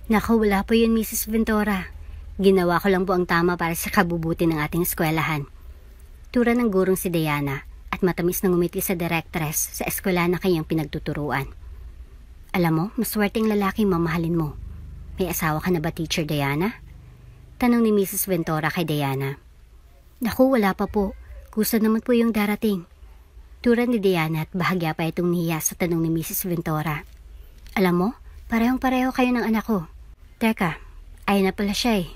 Naku, wala po yun, Mrs. Ventura. Ginawa ko lang po ang tama para sa kabubuti ng ating eskwelahan. Tura ng gurong si Diana at matamis na ngumiti sa directress sa eskwela na kanyang pinagtuturuan. Alam mo, maswerteng lalaking mamahalin mo. May asawa ka na ba, Teacher Diana? Tanong ni Mrs. Ventura kay Diana. Naku, wala pa po. Kusa naman po yung darating. Tura ni Diana at bahagya pa itong niya sa tanong ni Mrs. Ventura. Alam mo, parehong-pareho kayo ng anak ko. Teka, ayun na pala siya eh.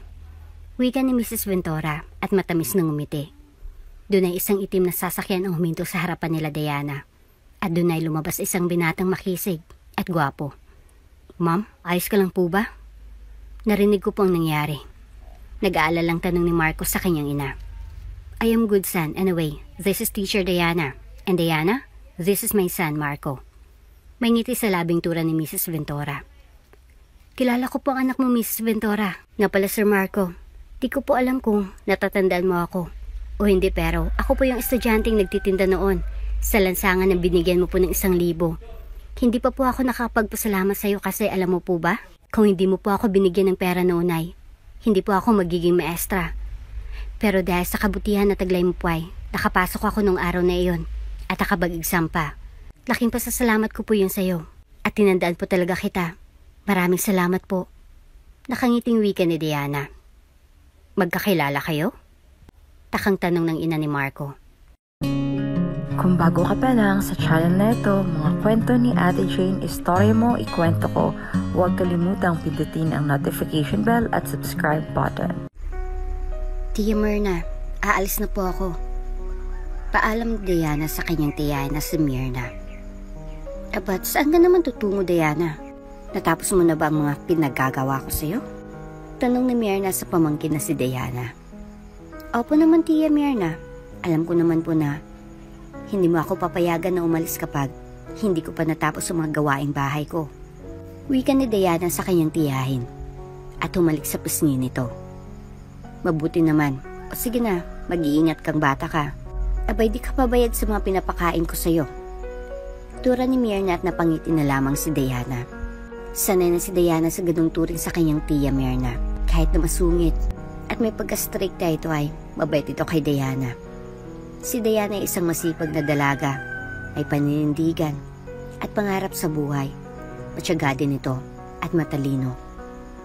Wika ni Mrs. Ventura at matamis na ngumiti. Doon ay isang itim na sasakyan ang huminto sa harapan nila Diana. At doon ay lumabas isang binatang makisig at gwapo. Ma'am, ayos ka lang po ba? Narinig ko po ang nangyari. Nag-aalalang tanong ni Marco sa kanyang ina. I am good, son. Anyway, this is Teacher Diana. And Diana, this is my son, Marco. May ngiti sa labing tura ni Mrs. Ventura. Kilala ko po ang anak mo, Mrs. Ventura. Nga pala, Sir Marco. Di ko po alam kung natatandaan mo ako. O hindi, pero ako po yung estudyanteng nagtitinda noon sa lansangan na binigyan mo po ng 1,000. Hindi pa po ako nakapagpasalamat sa iyo kasi alam mo po ba? Kung hindi mo po ako binigyan ng pera noon ay, hindi po ako magiging maestra. Pero dahil sa kabutihan na taglay mo po ay, nakapasok ako nung araw na iyon at nakabag-exam pa. Laking pasasalamat ko po yun sa iyo. At tinandaan po talaga kita. Maraming salamat po. Nakangiting wika ni Diana. Magkakilala kayo? Takang tanong ng ina ni Marco. Kung bago ka pa lang sa channel na ito, mga kwento ni Ate Jane, istorya mo, ikwento ko, huwag kalimutang pindutin ang notification bell at subscribe button. Tia Myrna, aalis na po ako. Paalam ni Diana sa kanyang tiyahin na si Myrna. Abat, saan ka naman tutungo, Diana? Natapos mo na ba ang mga pinaggagawa ko sa'yo? Tanong ni Myrna sa pamangkin na si Diana. Opo naman, Tia Myrna. Alam ko naman po na hindi mo ako papayagan na umalis kapag hindi ko pa natapos ang mga gawaing bahay ko. Wika ni Diana sa kanyang tiyahin at humalik sa pisngi nito. Mabuti naman. O sige na, mag-iingat kang bata ka. Abay, di ka pabayad sa mga pinapakain ko sa'yo. Tura ni Myrna at napangiti na lamang si Diana. Sanay na si Diana sa ganung turing sa kanyang Tia Myrna. Kahit na masungit at may pagka-stricta ito ay mabait ito kay Diana. Si Diana ay isang masipag na dalaga, may paninindigan at pangarap sa buhay. Matyaga din ito at matalino.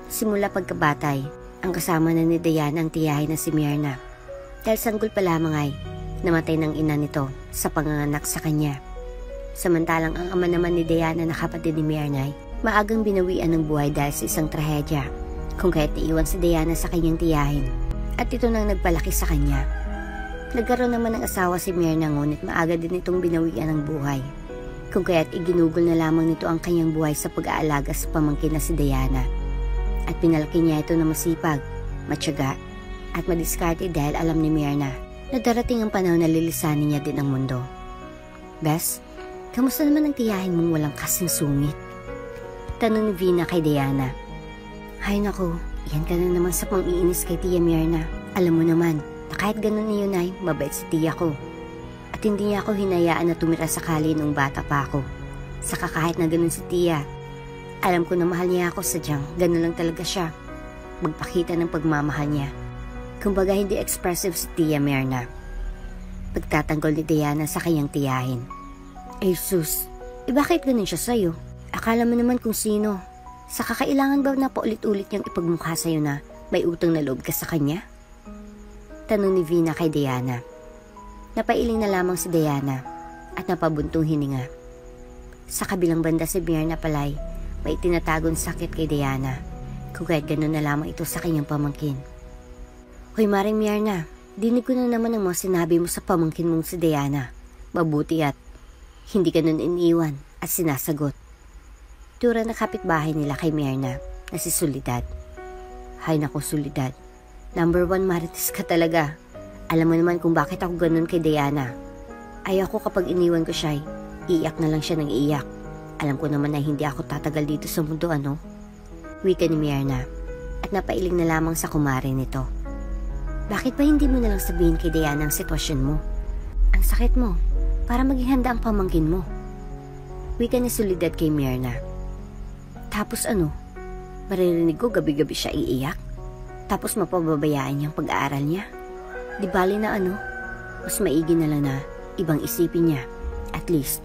Simula pagkabatay, ang kasama na ni Diana ang tiyahin na si Myrna. Dahil sanggol pa lamang ay namatay ng ina nito sa panganganak sa kanya. Samantalang ang ama naman ni Diana na kapatid ni Myrna ay maagang binawian ng buhay dahil sa isang trahedya, kung kaya't naiwan si Diana sa kanyang tiyahin at ito nang nagpalaki sa kanya. Nagkaroon naman ng asawa si Myrna ngunit maaga din itong binawian ng buhay, kung kaya't iginugol na lamang nito ang kanyang buhay sa pag-aalaga sa pamangkin na si Diana. At pinalaki niya ito na masipag, matyaga at madiskarte dahil alam ni Myrna na darating ang panahon na lilisanin niya din ang mundo. Bes, kamusta naman ang tiyahin mong walang kasing sungit? Tanong ni Vina kay Diana. Hay naku, yan ka na naman sa pang-iinis kay Tia Myrna. Alam mo naman, na kahit ganun niyo ay mabait si Tia ko. At hindi niya ako hinayaan na tumira sa kali nung bata pa ako. Saka kahit na ganun si Tia, alam ko na mahal niya ako, sadyang ganun lang talaga siya. Magpakita ng pagmamahal niya. Kumbaga hindi expressive si Tia Myrna. Pagtatanggol ni Diana sa kanyang tiyahin. Ay sus, bakit ganun siya sa'yo? Akala mo naman kung sino. Sa kakailangan ba na paulit-ulit niyang ipagmukha sa'yo na may utang na loob ka sa kanya? Tanong ni Vina kay Diana. Napailing na lamang si Diana at napabuntong hininga. Sa kabilang banda si Myrna palay, may tinatagong sakit kay Diana, kung kahit ganun na lamang ito sa kanyang pamangkin. Hoy Maring Myrna, dinig ko na naman ang mga sinabi mo sa pamangkin mong si Diana. Mabuti at hindi ka nun iniwan at sinasagot. Tura na kapitbahay nila kay Myrna na si Soledad. Hay nako Soledad, number 1 marites ka talaga. Alam mo naman kung bakit ako ganun kay Diana. Ay ako kapag iniwan ko siya, iiyak na lang siya ng iiyak. Alam ko naman na hindi ako tatagal dito sa mundo, ano? Wika ni Myrna at napailing na lamang sa kumare nito. Bakit ba hindi mo na lang sabihin kay Diana ang sitwasyon mo? Ang sakit mo, para maging handa ang pamangkin mo. Wika ni Soledad kay Myrna. Tapos ano? Maririnig ko gabi-gabi siya iiyak. Tapos mapababayaan niyang pag-aaral niya. Di bali na mas maigi na lang na ibang isipin niya. At least,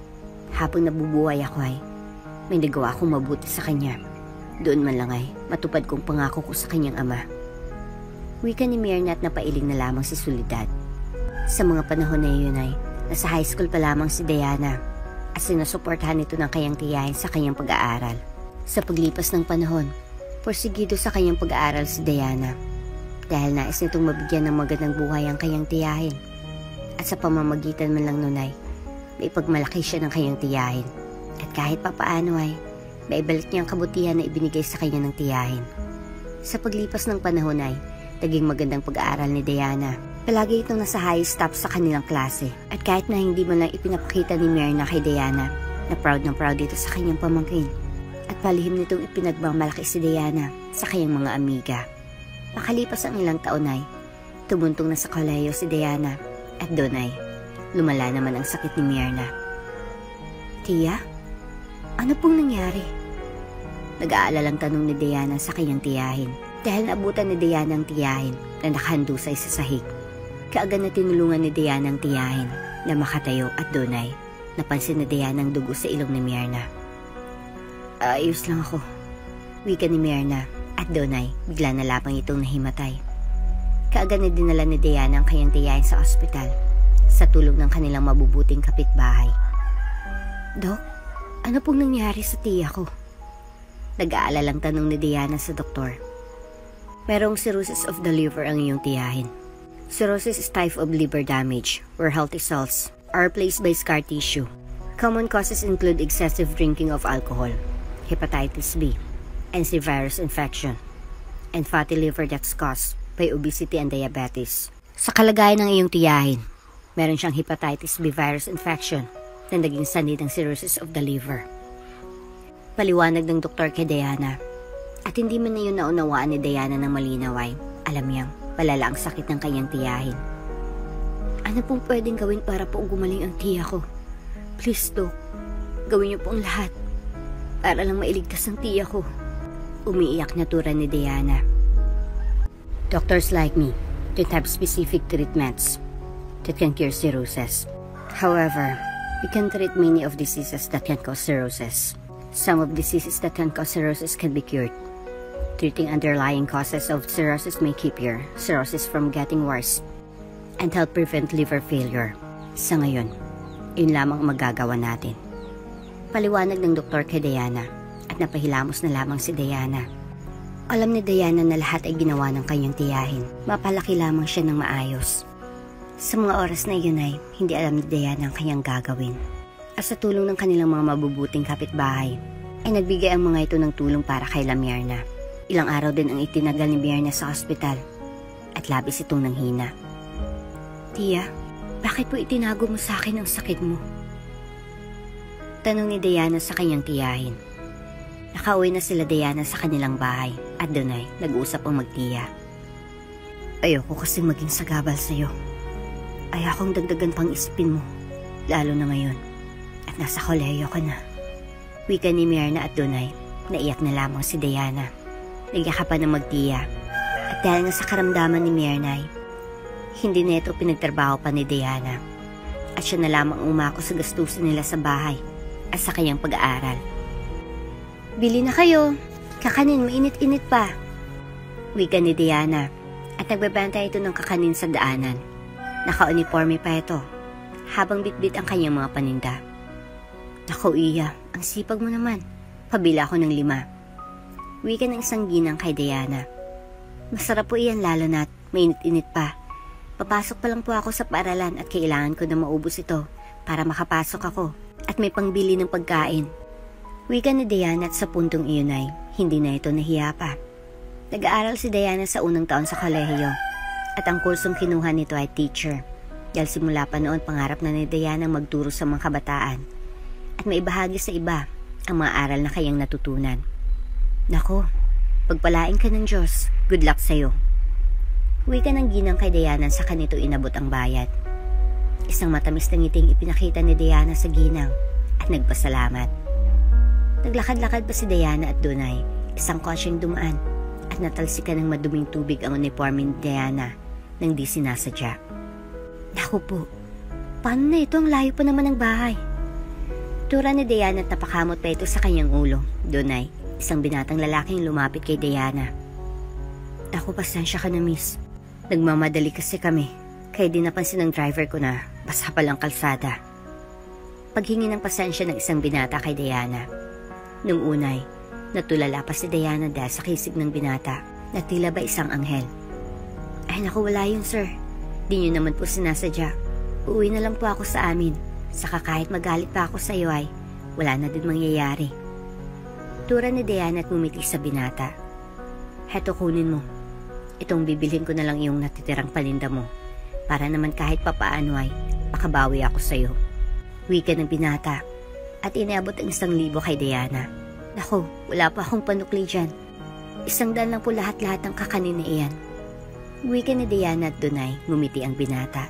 habang nabubuhay ako ay may nagawa akong mabuti sa kanya. Doon man lang ay matupad kong pangako ko sa kanyang ama. Wika ni Myrna at napailing na lamang si Soledad. Sa mga panahon na iyon ay nasa high school pa lamang si Diana at sinusuportahan ito ng kanyang tiyahin sa kanyang pag-aaral. Sa paglipas ng panahon, porsigido sa kanyang pag-aaral si Diana dahil nais nitong mabigyan ng magandang buhay ang kanyang tiyahin. At sa pamamagitan man lang nun ay maipagmalaki siya ng kanyang tiyahin at kahit papaano ay maibalik niya ang kabutihan na ibinigay sa kanya ng tiyahin. Sa paglipas ng panahon ay naging magandang pag-aaral ni Diana. Palagi itong nasa highest top sa kanilang klase. At kahit na hindi man lang ipinapakita ni Myrna kay Diana na proud dito sa kanyang pamangkin. At palihim nitong ipinagmamalaki si Diana sa kanyang mga amiga. Makalipas ang ilang taon ay tumuntong na sa kolehiyo si Diana at doon ay lumala naman ang sakit ni Myrna. Tia, ano pong nangyari? Nag-aalalang tanong ni Diana sa kanyang tiyahin. Dahil naabutan ni Diana ang tiyahin na nakahandusay sa sahig. Kaagad na tinulungan ni Diana ang tiyahin na makatayo at doon ay napansin ni Diana ang dugo sa ilong ni Myrna. Ayos lang ako, wika ni Myrna at doon ay bigla na lamang itong nahimatay. Kaagad na dinala ni Diana ang kanyang tiyahin sa ospital sa tulong ng kanilang mabubuting kapitbahay. Dok, ano pong nangyari sa tiya ko? Nag-aalalang tanong ni Diana sa doktor. Merong cirrhosis of the liver ang iyong tiyahin. Cirrhosis is type of liver damage where healthy cells are replaced by scar tissue. Common causes include excessive drinking of alcohol, hepatitis B, and C virus infection, and fatty liver that's caused by obesity and diabetes. Sa kalagayan ng iyong tiyahin, meron siyang hepatitis B virus infection na naging sanhi ng cirrhosis of the liver. Paliwanag ng doktor kay Diana. At hindi man na yun naunawaan ni Diana ng malinaw ay alam niyang palala ang sakit ng kanyang tiyahin. Ano pong pwedeng gawin para po gumaling ang tiya ko? Please, Dok, gawin niyo po ang lahat para lang mailigtas ang tiya ko. Umiiyak na tura ni Diana. Doctors like me don't have specific treatments that can cure cirrhosis. However, we can treat many of diseases that can cause cirrhosis. Some of diseases that can cause cirrhosis can be cured. Treating underlying causes of cirrhosis may keep your cirrhosis from getting worse and help prevent liver failure. Sa ngayon, yun lamang ang magagawa natin. Paliwanag ng doktor kay Diana at napahilamos na lamang si Diana. Alam ni Diana na lahat ay ginawa ng kanyang tiyahin. Mapalaki lamang siya ng maayos. Sa mga oras na yun ay hindi alam ni Diana ang kanyang gagawin. At sa tulong ng kanilang mga mabubuting kapitbahay, ay nagbigay ang mga ito ng tulong para kay Myrna. Ilang araw din ang itinagal ni Myrna sa ospital at labis itong nanghina. Tia, bakit po itinago mo sa akin ang sakit mo? Tanong ni Diana sa kanyang tiyahin. Nakauwi na sila Diana sa kanilang bahay at doon ay nag-usap ang magtiya. Ayoko kasi maging sagabal sa'yo. Ayokong dagdagan pang isipin mo, lalo na ngayon at nasa kolehiyo ka na. Wika ni Myrna at doon ay naiyak na lamang si Diana. Nagyakapan ng magtiya at dahil nga sa karamdaman ni Myrna ay hindi na ito pinagtrabaho pa ni Diana at siya na lamang umako sa gastusin nila sa bahay at sa kanyang pag-aaral. Bili na kayo, kakanin mainit-init pa. Wika ni Diana at nagbebenta ito ng kakanin sa daanan. Naka-uniforme pa ito habang bitbit ang kanyang mga paninda. Naku Iya, ang sipag mo naman. Pabila ako ng 5. Wika ng isang ginang kay Diana. Masarap po iyan lalo na't mainit-init pa. Papasok pa lang po ako sa paaralan at kailangan ko na maubos ito para makapasok ako at may pangbili ng pagkain. Wika ni Diana at sa puntong iyon ay hindi na ito nahiya pa. Nag-aaral si Diana sa unang taon sa kolehiyo at ang kursong kinuha nito ay teacher dahil simula pa noon pangarap na ni Diana magturo sa mga kabataan at maibahagi sa iba ang mga aral na kayang natutunan. Nako, pagpalain ka ng Diyos. Good luck sa'yo. Wika ng ginang kay Diana sa kanito inabot ang bayad. Isang matamis na ngiting ipinakita ni Diana sa ginang at nagpasalamat. Naglakad-lakad pa si Diana at doon ay isang kotseng dumaan at natalsikan ng maduming tubig ang uniforme ni Diana nang di sinasadya. Naku po, paano na ito? Ang layo pa naman ng bahay. Tura ni Diana at napakamot pa ito sa kanyang ulo. Doon ay isang binatang lalaking lumapit kay Diana. Naku, pasensya ka na, miss. Nagmamadali kasi kami, kaya di napansin ng driver ko na basa palang kalsada. Paghingi ng pasensya ng isang binata kay Diana. Nung unay, natulala pa si Diana dahil sa kisig ng binata na tila ba isang anghel. Ay naku, wala yun sir. Di nyo naman po sinasadya. Uuwi na lang po ako sa amin. Saka kahit magalit pa ako sa iyo ay wala na din mangyayari. Tura ni Diana at ngumiti sa binata. Heto, kunin mo. Itong bibilhin ko na lang yung natitirang paninda mo. Para naman kahit papaano ay makabawi ako sa iyo. Wika ng binata at iniabot ang 1,000 kay Diana. Naku, wala pa akong panukli dyan. 100 lang po lahat-lahat ng kakanin na iyan. Wika ni Diana at dunay ngumiti ang binata.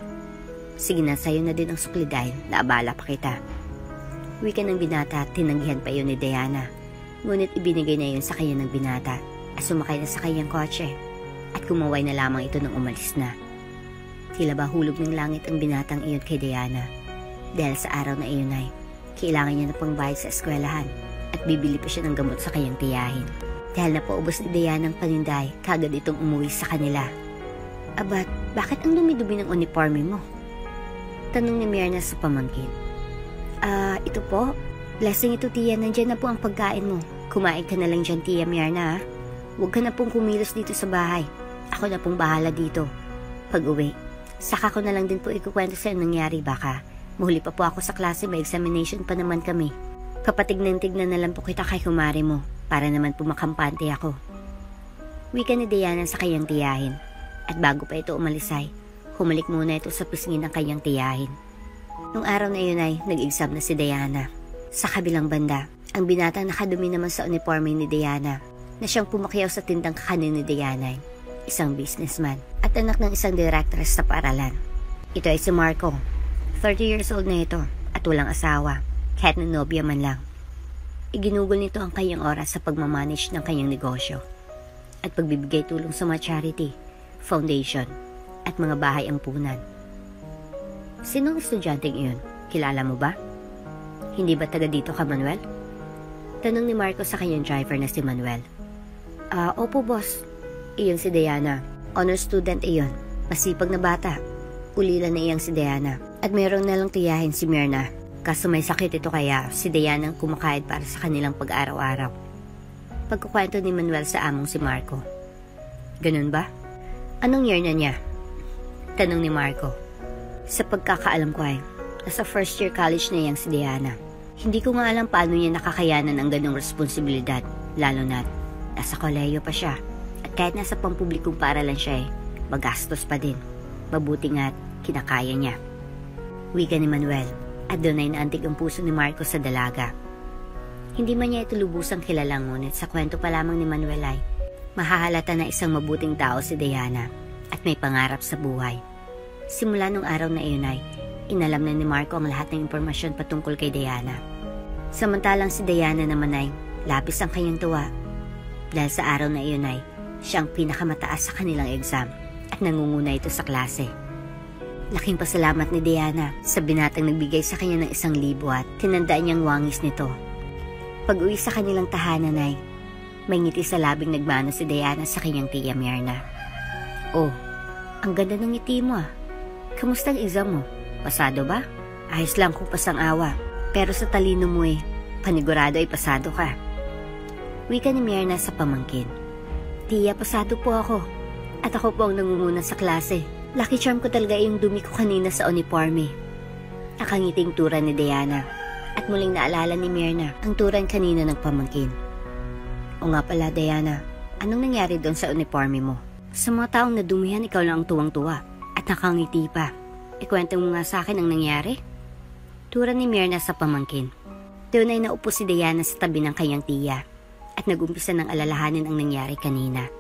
Sige na, sayo na din ang sukli dahil naabala pa kita. Wika ng binata at tinanggihan pa yun ni Diana. Ngunit ibinigay na yun sa kanya ng binata at sumakay na sa kanyang kotse at kumaway na lamang ito nang umalis na. Tila ba hulog ng langit ang binatang iyon kay Diana. Dahil sa araw na iyon ay kailangan niya na pang bayad sa eskwelahan at bibili pa siya ng gamot sa kanyang tiyahin. Dahil napaubos ni Diana ang paninday, kagad itong umuwi sa kanila. Abat, bakit ang dumi-dumi ng uniforme mo? Tanong ni Myrna sa pamangkin. Ito po. Blessing ito, tiya. Nandyan na po ang pagkain mo. Kumain ka na lang dyan, tiya Myrna, ha? Huwag ka na pong kumilos dito sa bahay. Ako na pong bahala dito. Pag-uwi, saka ko na lang din po ikukwento sa nangyari baka. Mahuli pa po ako sa klase, may examination pa naman kami. Kapatignan-tignan na lang po kita kay kumari mo para naman po makampante ako. Wika ni Diana sa kanyang tiyahin. At bago pa ito umalis ay, humalik muna ito sa pisngi ng kanyang tiyahin. Nung araw na yun ay nag-exam na si Diana. Sa kabilang banda, ang binatang nakadumi naman sa uniforme ni Diana na siyang pumakyaw sa tindang kakanin ni Diana, isang businessman at anak ng isang directress sa paaralan. Ito ay si Marco. 30 years old na ito at walang asawa, kahit na nobya man lang. Iginugol nito ang kanyang oras sa pagmamanage ng kanyang negosyo at pagbibigay tulong sa mga charity, foundation at mga bahay ampunan. Sinong estudyanteng iyon? Kilala mo ba? Hindi ba taga dito ka, Manuel? Tanong ni Marco sa kanyang driver na si Manuel. Opo boss. Iyon si Diana. Honor student iyon. Masipag na bata. Ulila na iyang si Diana. At mayroong nalang tiyahin si Myrna. Kaso may sakit ito kaya si Diana ang kumakahid para sa kanilang pag-araw-araw. Pagkukwento ni Manuel sa among si Marco. Ganun ba? Anong year na niya? Tanong ni Marco. Sa pagkakaalam ko ay, nasa first year college na iyang si Diana. Hindi ko nga alam paano niya nakakayanan ang ganong responsibilidad, lalo na't nasa kolehiyo pa siya. At kahit nasa pampublikong paaralan siya magastos pa din. Mabuti nga't kinakaya niya. Wika ni Manuel, at doon ay naantig ang puso ni Marco sa dalaga. Hindi man niya ito lubusang kilala, ngunit sa kwento pa lamang ni Manuel ay mahahalata na isang mabuting tao si Diana at may pangarap sa buhay. Simula nung araw na iyon ay inalam na ni Marco ang lahat ng impormasyon patungkol kay Diana. Samantalang si Diana naman ay lapis ang kanyang tuwa dahil sa araw na iyon ay siyang pinakamataas sa kanilang exam at nangunguna ito sa klase. Laking pasalamat ni Diana sa binatang nagbigay sa kanya ng 1,000 at tinandaan niyang wangis nito. Pag-uwi sa kanilang tahanan ay may ngiti sa labing nagmano si Diana sa kanyang tiya Myrna. Oh, ang ganda ng ngiti mo ah. Kamusta ang exam mo? Pasado ba? Ayos lang kung pasang-awa. Pero sa talino mo panigurado ay pasado ka. Wika ni Myrna sa pamangkin. Tiya, pasado po ako. At ako po ang nangunguna sa klase. Lucky charm ko talaga yung dumi ko kanina sa uniforme. Nakangiting tura ni Diana. At muling naalala ni Myrna ang turan kanina ng pamangkin. O nga pala, Diana, anong nangyari doon sa uniforme mo? Sa mga taong nadumihan, ikaw lang ang tuwang-tuwa. At nakangiti pa. Ikwento mo nga sa akin ang nangyari. Tura ni Myrna sa pamangkin. Doon ay naupo si Diana sa tabi ng kanyang tiya. At nagumpisa ng alalahanin ang nangyari kanina.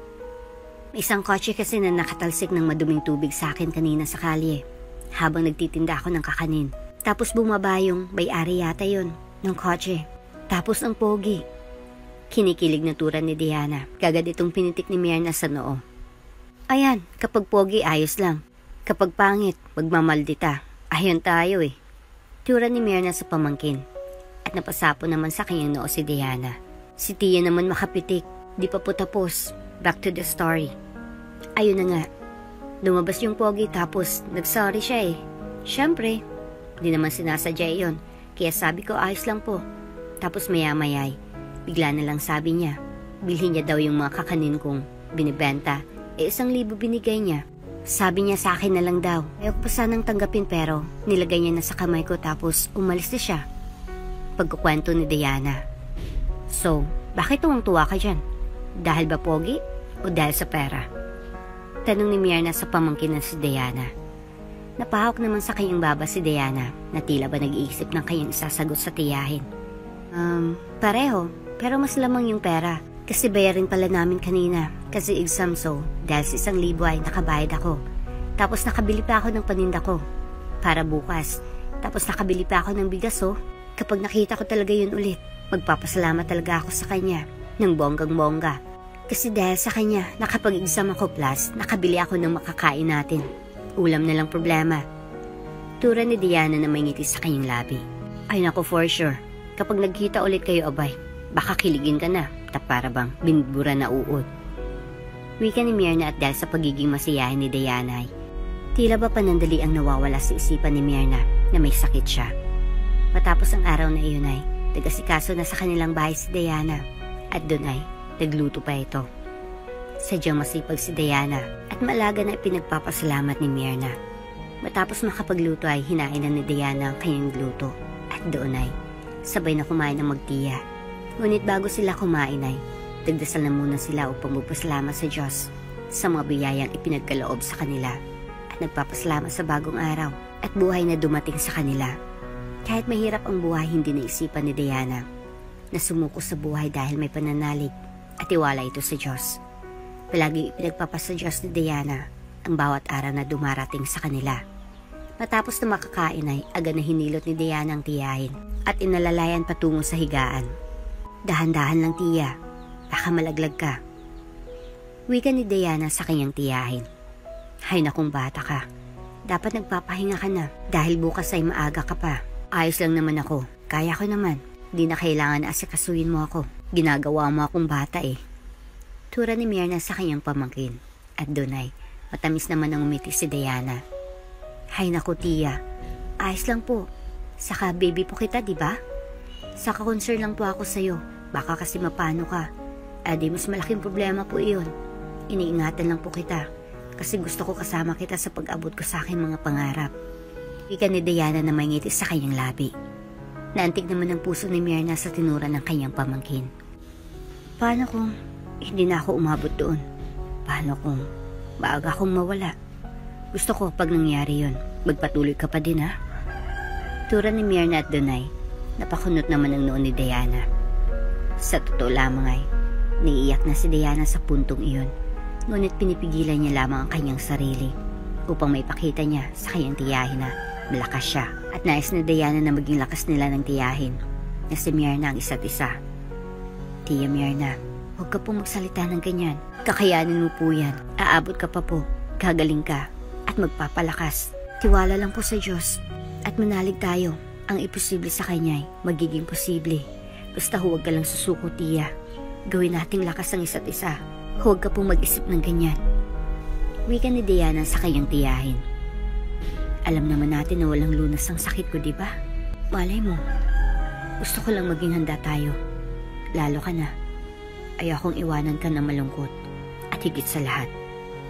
May isang kotse kasi na nakatalsik ng maduming tubig sa akin kanina sa kalye. Habang nagtitinda ako ng kakanin. Tapos bumaba yung may-ari yata yun ng kotse. Tapos ang pogi. Kinikilig na tura ni Diana. Kagad itong pinitik ni Myrna sa noo. Ayan, kapag pogi ayos lang. Kapag pangit, magmamaldita. Ayun tayo eh. Tura ni Myrna sa pamangkin. At napasapo naman sa kanyang noo si Diana. Si Tia naman makapitik. Di pa po tapos. Back to the story. Ayun na nga. Lumabas yung pogi tapos nagsorry siya eh. Siyempre, di naman sinasadya iyon. Kaya sabi ko ayos lang po. Tapos maya-mayay, bigla na lang sabi niya, bilhin niya daw yung mga kakanin kong binibenta. 1,000 binigay niya. Sabi niya sa akin na lang daw. Ayaw ko pa sanang tanggapin pero nilagay niya na sa kamay ko tapos umalis na siya. Pagkukwento ni Diana. So, bakit tuwang-tuwa ka dyan? Dahil ba pogi o dahil sa pera? Tanong ni Myrna sa pamangkin na si Diana. Napahawak naman sa kanyang baba si Diana na tila ba nag-iisip ng kanyang isasagot sa tiyahin. Pareho, pero mas lamang yung pera. Kasi bayarin pala namin kanina kasi exam so dahil sa 1,000 ay nakabayad ako. Tapos nakabili pa ako ng paninda ko para bukas. Tapos nakabili pa ako ng bigas oh. Kapag nakita ko talaga yun ulit, magpapasalamat talaga ako sa kanya ng bonggang-bongga. Kasi dahil sa kanya, nakapag-exam ako plus nakabili ako ng makakain natin. Ulam na lang problema. Tura ni Diana na may ngiti sa kanyang labi. Ay nako for sure, kapag nagkita ulit kayo abay, baka kiligin ka na. Para bang binbura na uod. Wika ni Myrna at dahil sa pagiging masiyahin ni Diana ay tila ba panandali ang nawawala sa isipan ni Myrna na may sakit siya. Matapos ang araw na iyon ay tagasikaso na sa kanilang bahay si Diana at doon ay nagluto pa ito. Sadyang masipag si Diana at malaga na ipinagpapasalamat ni Myrna. Matapos makapagluto ay hinain na ni Diana ang kanyang luto at doon ay sabay na kumain ng magtiya. Ngunit bago sila kumain ay nagdasal na muna sila upang magpasalamat sa Diyos sa mga biyayang ipinagkaloob sa kanila at nagpapasalamat sa bagong araw at buhay na dumating sa kanila. Kahit mahirap ang buhay, hindi naisipan ni Diana na sumuko sa buhay dahil may pananalig at tiwala ito sa Diyos. Palagi ipinagpapasa Diyos ni Diana ang bawat araw na dumarating sa kanila. Matapos na makakain ay agad na hinilot ni Diana ang tiyahin at inalalayan patungo sa higaan. Dahan-dahan lang tiya, baka malaglag ka. Wika ni Diana sa kanyang tiyahin. Hay nakong bata ka, dapat nagpapahinga ka na dahil bukas ay maaga ka pa. Ayos lang naman ako, kaya ko naman. Di na kailangan na asikasuhin mo ako. Ginagawa mo akong bata eh. Tura ni Myrna sa kanyang pamangkin. At doon ay matamis naman ang umiti si Diana. Hay naku tiya, ayos lang po. Saka baby po kita, di ba? Saka concern lang po ako sa'yo. Baka kasi mapano ka. Adi mas malaking problema po iyon. Iniingatan lang po kita. Kasi gusto ko kasama kita sa pag-abot ko sa aking mga pangarap. Wika ni Diana na may ngiti sa kanyang labi. Naantig naman ang puso ni Myrna sa tinura ng kanyang pamangkin. Paano kung hindi na ako umabot doon? Paano kung maaga akong mawala? Gusto ko pag nangyari yon, magpatuloy ka pa din ha? Tura ni Myrna at Dunay. Napakunot naman ang noon ni Diana. Sa totoo lamang ay naiiyak na si Diana sa puntong iyon. Ngunit pinipigilan niya lamang ang kanyang sarili upang maipakita niya sa kanyang tiyahin na malakas siya. At nais ni Diana na maging lakas nila ng tiyahin na si Myrna ang isa't isa. Tia Myrna, huwag ka pong magsalita ng ganyan. Kakayanin mo po yan. Aabot ka pa po. Gagaling ka at magpapalakas. Tiwala lang po sa Diyos at manalig tayo. Ang imposible sa kanya ay magiging posible. Basta huwag ka lang susuko, tiya. Gawin nating lakas ang isa't isa. Huwag ka pong mag-isip ng ganyan. Wika ni Diana sa kanyang tiyahin. Alam naman natin na walang lunas ang sakit ko, di ba? Malay mo. Gusto ko lang maging handa tayo. Lalo ka na. Ayokong iwanan ka na malungkot. At higit sa lahat,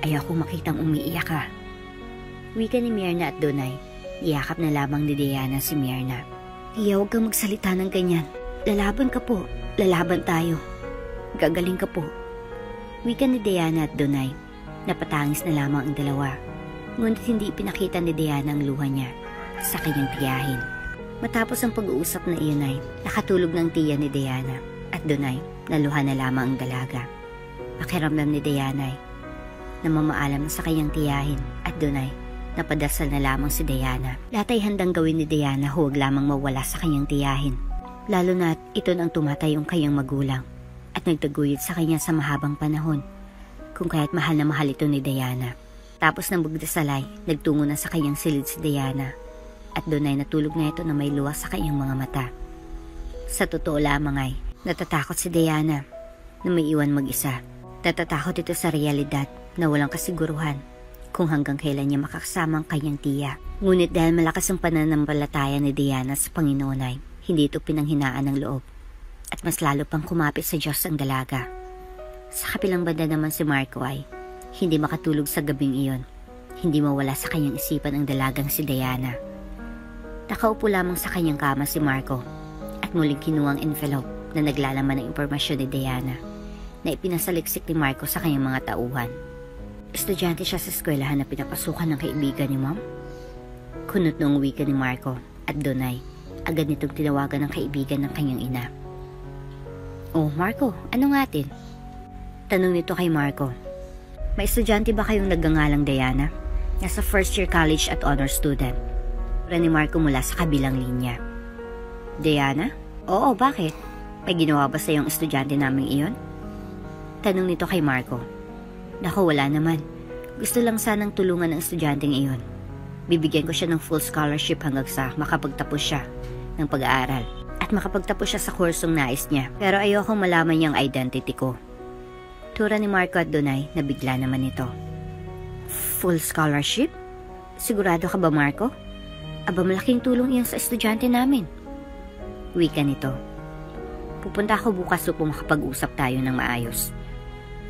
ayokong makitang umiiyak ka. Wika ni Myrna at Dunay. Iyakap na lamang ni Diana si Myrna. Tiya, huwag kang magsalita ng ganyan. Lalaban ka po. Lalaban tayo. Gagaling ka po. Wika ni Diana at Dunay. Napatangis na lamang ang dalawa. Ngunit hindi ipinakita ni Diana ang luha niya sa kanyang tiyahin. Matapos ang pag-uusap na iyon ay nakatulog ng tiya ni Diana at Dunay naluha na lamang ang dalaga. Pakiramdam ni Diana ay namamaalam sa kanyang tiyahin at Dunay napadasal na lamang si Diana. Lahat ay handang gawin ni Diana, huwag lamang mawala sa kanyang tiyahin. Lalo na't ito ang tumatayong kanyang magulang. At at nagtaguyod sa kanya sa mahabang panahon, kung kaya't mahal na mahal ito ni Diana. Tapos ng magdasalay, nagtungo na sa kanyang silid si Diana, at doon ay natulog na ito na may luha sa kanyang mga mata. Sa totoo lamang ay, natatakot si Diana na may iwan mag-isa. Natatakot ito sa realidad na walang kasiguruhan kung hanggang kailan niya makakasama ang kanyang tiya. Ngunit dahil malakas ang pananampalataya ni Diana sa Panginoon ay, hindi ito pinanghinaan ng loob at mas lalo pang kumapit sa Diyos ang dalaga. Sa kabilang banda naman si Marco ay hindi makatulog sa gabing iyon. Hindi mawala sa kanyang isipan ang dalagang si Diana. Nakaupo lamang sa kanyang kama si Marco at muling kinuha ang envelope na naglalaman ng impormasyon ni Diana na ipinasaliksik ni Marco sa kanyang mga tauhan. Estudyante siya sa eskwelahan na pinapasukan ng kaibigan ni Ma'am. Kunot noong wika ni Marco at doon ay agad nitong tinawagan ng kaibigan ng kanyang ina. "Oh, Marco, ano nga atin?" Tanong nito kay Marco. "May estudyante ba kayong nagngangalang Diana? Nasa first year college at honor student." Ni Marco mula sa kabilang linya. "Diana? Oo, bakit? May ginawa ba sa iyong estudyante naming iyon?" Tanong nito kay Marco. "Naku, wala naman. Gusto lang sanang tulungan ang estudyanteng iyon. Bibigyan ko siya ng full scholarship hanggang sa makapagtapos siya ng pag-aaral at makapagtapos siya sa kursong nais niya. Pero ayokong malaman niyang identity ko." Tura ni Marco at Donay na bigla naman ito. "Full scholarship? Sigurado ka ba, Marco? Aba, malaking tulong iyan sa estudyante namin." Wika nito. "Pupunta ako bukas upang makapag-usap tayo ng maayos."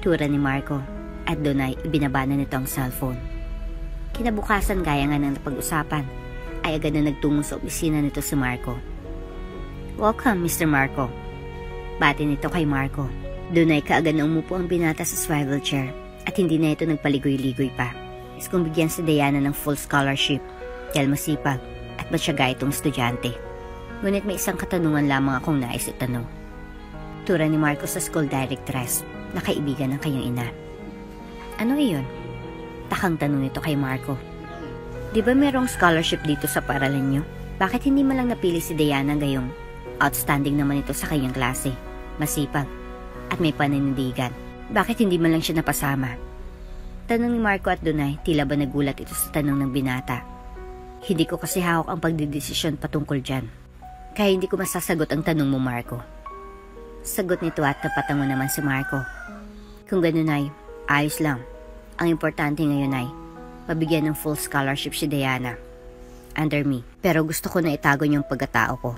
Tura ni Marco at doon ay ibinaba na nito ang cellphone. Kinabukasan gaya nga ng napag-usapan ay agad na nagtungo sa opisina nito si Marco. "Welcome, Mr. Marco." Bati nito kay Marco. Doon ay kaagad na umupo ang binata sa swivel chair at hindi na ito nagpaligoy-ligoy pa. Is kung bigyan si Diana ng full scholarship dahil masipag at matyaga itong estudyante. Ngunit may isang katanungan lamang akong nais itanong. Tura ni Marco sa school directress na kaibigan ng kanyang ina. "Ano iyon?" Takang tanong nito kay Marco. "Di ba merong scholarship dito sa paaralan niyo? Bakit hindi man lang napili si Diana gayong outstanding naman ito sa kanyang klase, masipag, at may paninindigan? Bakit hindi man lang siya napasama?" Tanong ni Marco at Donay, tila ba nagulat ito sa tanong ng binata. "Hindi ko kasi hawak ang pagdidesisyon patungkol dyan. Kaya hindi ko masasagot ang tanong mo, Marco." Sagot nito at napatango naman si Marco. "Kung ganun ay, ayos lang. Ang importante ngayon ay, mabigyan ng full scholarship si Diana. Under me. Pero gusto ko na itago niyong pagkatao ko.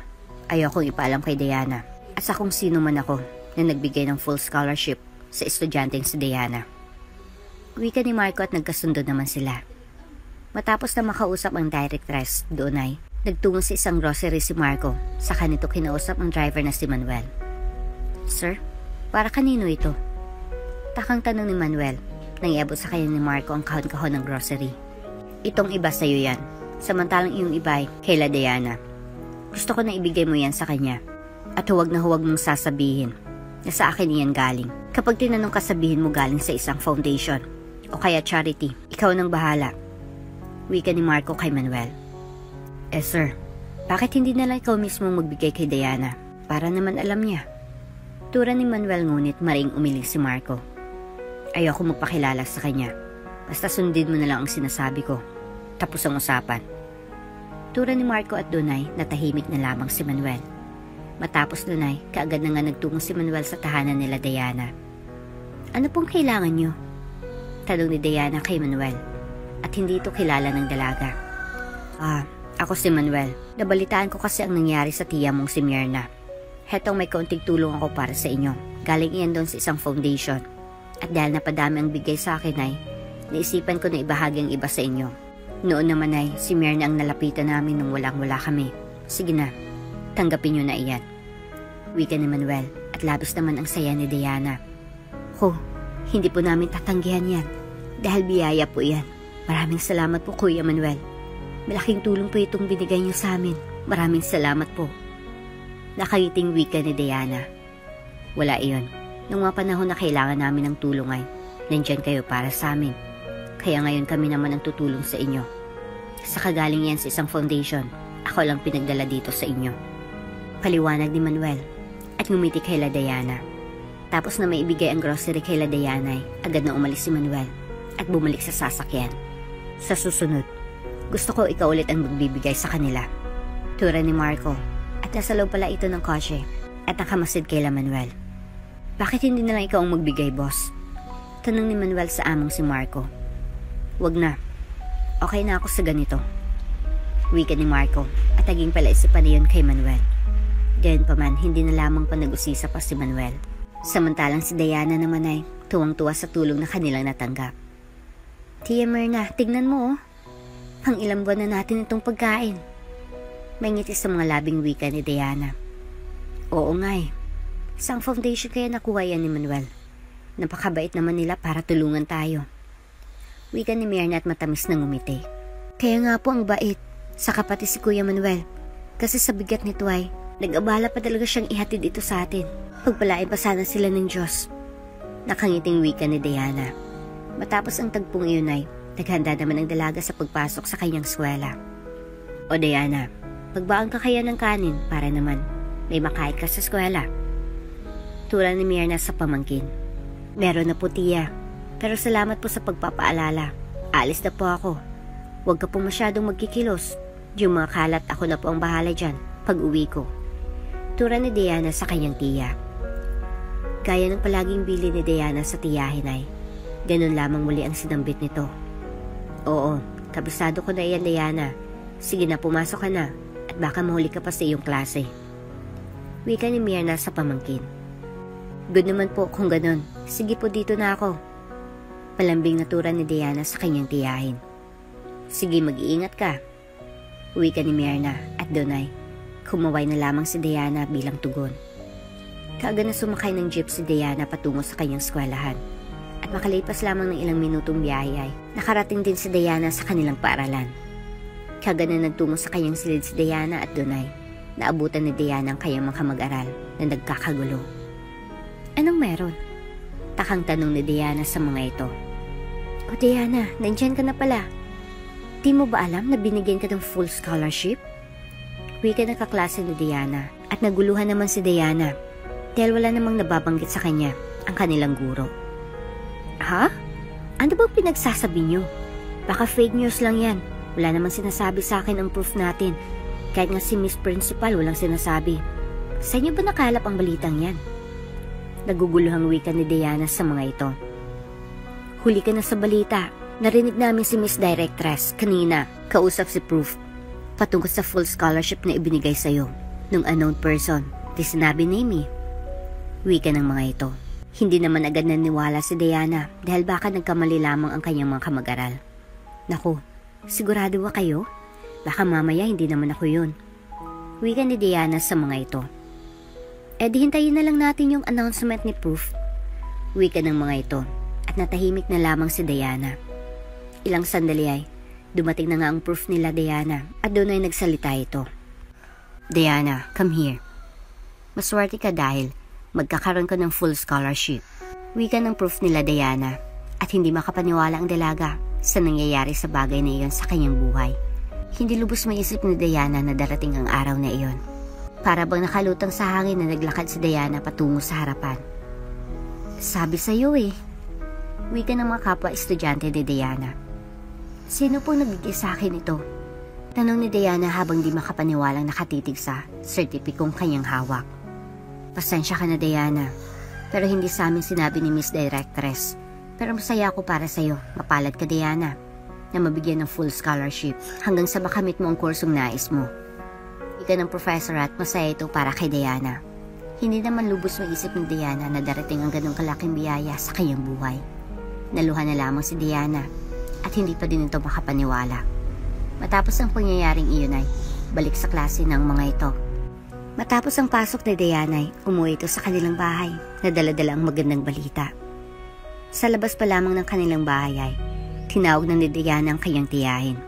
Ayokong ipaalam kay Diana at sa kung sino man ako na nagbigay ng full scholarship sa estudyanteng si Diana." Wika ni Marco at nagkasundo naman sila. Matapos na makausap ang directress, doon ay nagtungo sa isang grocery si Marco. Saka nito kinausap ang driver na si Manuel. "Sir, para kanino ito?" Takang tanong ni Manuel nang iabot sa kanya ni Marco ang kahon-kahon ng grocery. "Itong iba sa'yo yan, samantalang iyong iba ay kayla Diana. Gusto ko na ibigay mo yan sa kanya at huwag na huwag mong sasabihin na sa akin iyan galing. Kapag tinanong ka, sabihin mo galing sa isang foundation o kaya charity. Ikaw nang bahala." Wika ni Marco kay Manuel. Sir, bakit hindi na lang ikaw mismo magbigay kay Diana para naman alam niya?" Tura ni Manuel, ngunit maring umiling si Marco. "Ayoko magpakilala sa kanya. Basta sundin mo na lang ang sinasabi ko. Tapos ang usapan." Tura ni Marco at Donay, natahimik na lamang si Manuel. Matapos nun ay, kaagad na nga nagtungo si Manuel sa tahanan nila Diana. "Ano pong kailangan niyo?" Tanong ni Diana kay Manuel. At hindi ito kilala ng dalaga. Ako si Manuel. Nabalitaan ko kasi ang nangyari sa tiya mong si Myrna. Hetong may kaunting tulong ako para sa inyo. Galing iyan doon sa isang foundation. At dahil napadami ang bigay sa akin ay, naisipan ko na ibahagi ang iba sa inyo. Noon naman ay, si Myrna ang nalapitan namin nung walang-wala kami. Sige na, tanggapin nyo na iyan. Wika ni Manuel at labis naman ang saya ni Diana. Hindi po namin tatanggihan yan. Dahil biyaya po yan. Maraming salamat po, Kuya Manuel. Malaking tulong po itong binigay niyo sa amin. Maraming salamat po. Nakagiting wika ni Diana. Wala iyon. Nung mga panahon na kailangan namin ng tulong ay, nandyan kayo para sa amin. Kaya ngayon kami naman ang tutulong sa inyo. Sa kagaling yan sa isang foundation, ako lang pinagdala dito sa inyo. Paliwanag ni Manuel at ngumiti kay Diana. Matapos na maibigay ang grocery kay La Diana, agad na umalis si Manuel at bumalik sa sasakyan. Sa susunod, gusto ko ikaw ulit ang magbibigay sa kanila. Tura ni Marco at nasa loob pala ito ng kotse at nakamasid kay La Manuel. Bakit hindi na lang ikaw ang magbigay, boss? Tanong ni Manuel sa among si Marco. Wag na. Okay na ako sa ganito. Wika ni Marco at naging palaisipan na yun kay Manuel. Gayunpaman, hindi na lamang pa nag-usisa pa si Manuel. Samantalang si Diana naman ay tuwang-tuwa sa tulong na kanilang natanggap. Tia Myrna, tignan mo oh. Pang ilang buwan na natin itong pagkain. May ngiti sa mga labing wika ni Diana. Oo nga eh. Isang foundation kaya nakuha yan ni Manuel. Napakabait naman nila para tulungan tayo. Wika ni Myrna at matamis na ngumiti. Kaya nga po ang bait sa kapatid si Kuya Manuel. Kasi sa bigat nito ay nag-abala pa talaga siyang ihatid ito sa atin. Pagpalain pa sana sila ng Diyos. Nakangiting wika ni Diana. Matapos ang tagpong iyon ay naghanda naman ang dalaga sa pagpasok sa kanyang eskwela. O Diana, magbaon ka kaya ng kanin para naman may makain ka sa eskwela. Tura ni Myrna sa pamangkin. Meron na po tiya, pero salamat po sa pagpapaalala. Alis na po ako. Huwag ka po masyadong magkikilos. Yung mga kalat ako na po ang bahala dyan pag uwi ko. Tura ni Diana sa kanyang tiya. Gaya ng palaging bili ni Diana sa tiyahin ay ganun lamang muli ang sinambit nito. Oo, kabisado ko na iyan Diana. Sige na, pumasok ka na at baka mahuli ka pa sa iyong klase. Wika ni Myrna sa pamangkin. Good naman po kung ganun. Sige po, dito na ako. Palambing na tura ni Diana sa kanyang tiyahin. Sige, mag-iingat ka. Wika ni Myrna at doon ay kumaway na lamang si Diana bilang tugon. Kaagad na sumakay ng jeep si Diana patungo sa kanyang eskwelahan. At makalipas lamang ng ilang minutong biyahe ay nakarating din si Diana sa kanilang paaralan. Kaagad na nagtungo sa kanyang silid si Diana at doon ay naabutan ni Diana ang kanyang mga kamag-aral na nagkakagulo. Anong meron? Takang tanong ni Diana sa mga ito. O Diana, nandyan ka na pala. Di mo ba alam na binigyan ka ng full scholarship? Wika ng kaklase ni Diana at naguluhan naman si Diana dahil wala namang nababanggit sa kanya ang kanilang guro. Ha? Ano bang pinagsasabi niyo? Baka fake news lang yan. Wala namang sinasabi sa akin ang proof natin. Kahit nga si Miss Principal walang sinasabi. Sa inyo ba nakalap ang balitang yan? Naguguluhang wika ni Diana sa mga ito. Huli ka na sa balita. Narinig namin si Miss Directress kanina, kausap si Proof, patungkol sa full scholarship na ibinigay sa'yo ng unknown person. Di sinabi ni Amy. Wika ng mga ito. Hindi naman agad naniwala si Diana dahil baka nagkamali lamang ang kanyang mga kamag-aral. Naku, sigurado ba kayo? Baka mamaya hindi naman ako yun. Wika ni Diana sa mga ito. Eh di hintayin na lang natin yung announcement ni Proof. Wika ng mga ito at natahimik na lamang si Diana. Ilang sandali ay dumating na nga ang Proof nila Diana at doon ay nagsalita ito. Diana, come here. Maswerte ka dahil magkakaroon ka ng full scholarship. Wika ng Proof nila Diana at hindi makapaniwala ang dalaga sa nangyayari sa bagay na iyon sa kanyang buhay. Hindi lubos maisip ni Diana na darating ang araw na iyon. Para bang nakalutang sa hangin na naglakad si Diana patungo sa harapan. Sabi sa'yo eh. Wika ng mga kapwa-estudyante ni Diana. Sino pong nagbigay sa akin ito? Tanong ni Diana habang di makapaniwalang nakatitig sa sertipikong kanyang hawak. Pasensya ka na Diana, pero hindi sa amin sinabi ni Miss Directress. Pero masaya ako para sa'yo, mapalad ka Diana, na mabigyan ng full scholarship hanggang sa makamit mo ang kursong nais mo. Ika ng professor at masaya ito para kay Diana. Hindi naman lubos maisip ni Diana na darating ang ganong kalaking biyaya sa kanyang buhay. Naluha na lamang si Diana at hindi pa din ito makapaniwala. Matapos ang pangyayaring iyon ay balik sa klase ng mga ito. Matapos ang pasok ni Diana ay umuwi ito sa kanilang bahay na dala-dala ang magandang balita. Sa labas pa lamang ng kanilang bahay ay tinawag na ni Diana ang kanyang tiyahin.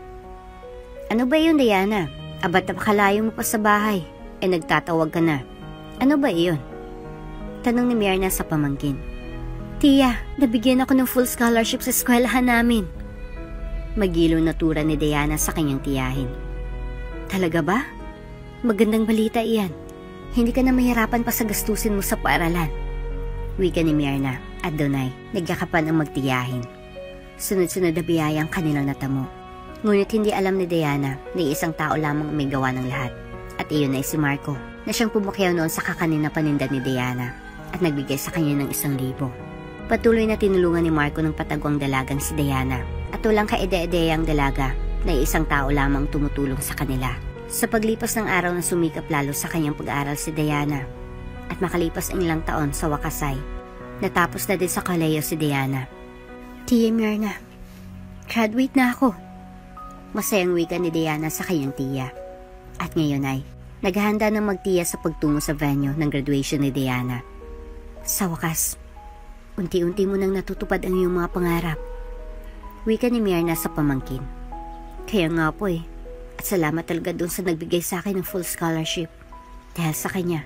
Ano ba yun Diana? Abat napakalayo mo pa sa bahay. Nagtatawag ka na. Ano ba iyon? Tanong ni Myrna sa pamangkin. Tiya, nabigyan ako ng full scholarship sa eskwelahan namin. Magilo na tura ni Diana sa kanyang tiyahin. Talaga ba? Magandang balita iyan. Hindi ka na mahirapan pa sa gastusin mo sa paaralan. Wika ni Myrna at Donay, nagkakapan ang magtiyahin. Sunod-sunod na biyaya ang kanilang natamo. Ngunit hindi alam ni Diana na isang tao lamang may gawa ng lahat. At iyon ay si Marco, na siyang pumakyaw noon sa kakanin na paninda ni Diana at nagbigay sa kanya ng 1,000. Patuloy na tinulungan ni Marco ng patagwang dalagang si Diana at walang kaide-ideyang dalaga na isang tao lamang tumutulong sa kanila. Sa paglipas ng araw na sumikap lalo sa kanyang pag-aaral si Diana at makalipas ang ilang taon sa wakas ay natapos na din sa kolehiyo si Diana. Tia Myrna, graduate na ako. Masayang wika ni Diana sa kanyang tiya. At ngayon ay naghahanda ng magtiya sa pagtungo sa venue ng graduation ni Diana. Sa wakas, unti-unti mo nang natutupad ang iyong mga pangarap. Wika ni Myrna sa pamangkin. Kaya nga po at salamat talaga doon sa nagbigay sa akin ng full scholarship. Dahil sa kanya,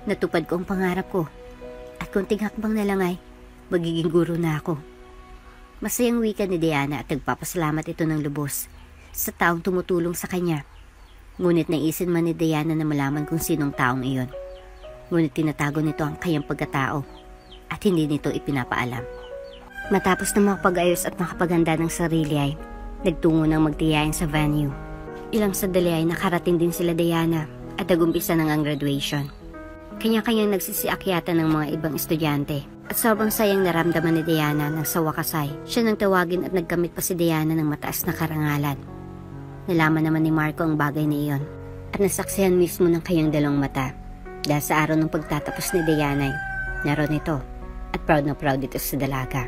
natupad ko ang pangarap ko. At kunting hakbang na lang ay magiging guro na ako. Masayang wika ni Diana at nagpapasalamat ito ng lubos sa taong tumutulong sa kanya. Ngunit naisin man ni Diana na malaman kung sinong taong iyon. Ngunit tinatago nito ang kanyang pagkatao at hindi nito ipinapaalam. Matapos na makapag-ayos at makapaghanda ng sarili ay nagtungo ng magtiyahin sa venue. Ilang sandali ay nakarating din sila Diana at nagumpisa ng ang graduation. Kanya-kanyang nagsisiakyatan ng mga ibang estudyante at sobrang sayang naramdaman ni Diana nang sa wakas ay siya nang tawagin at nagkamit pa si Diana ng mataas na karangalan. Nalaman naman ni Marco ang bagay na iyon at nasaksihan mismo ng kanyang dalawang mata dahil sa araw ng pagtatapos ni Diana ay naroon ito at proud na proud ito sa dalaga.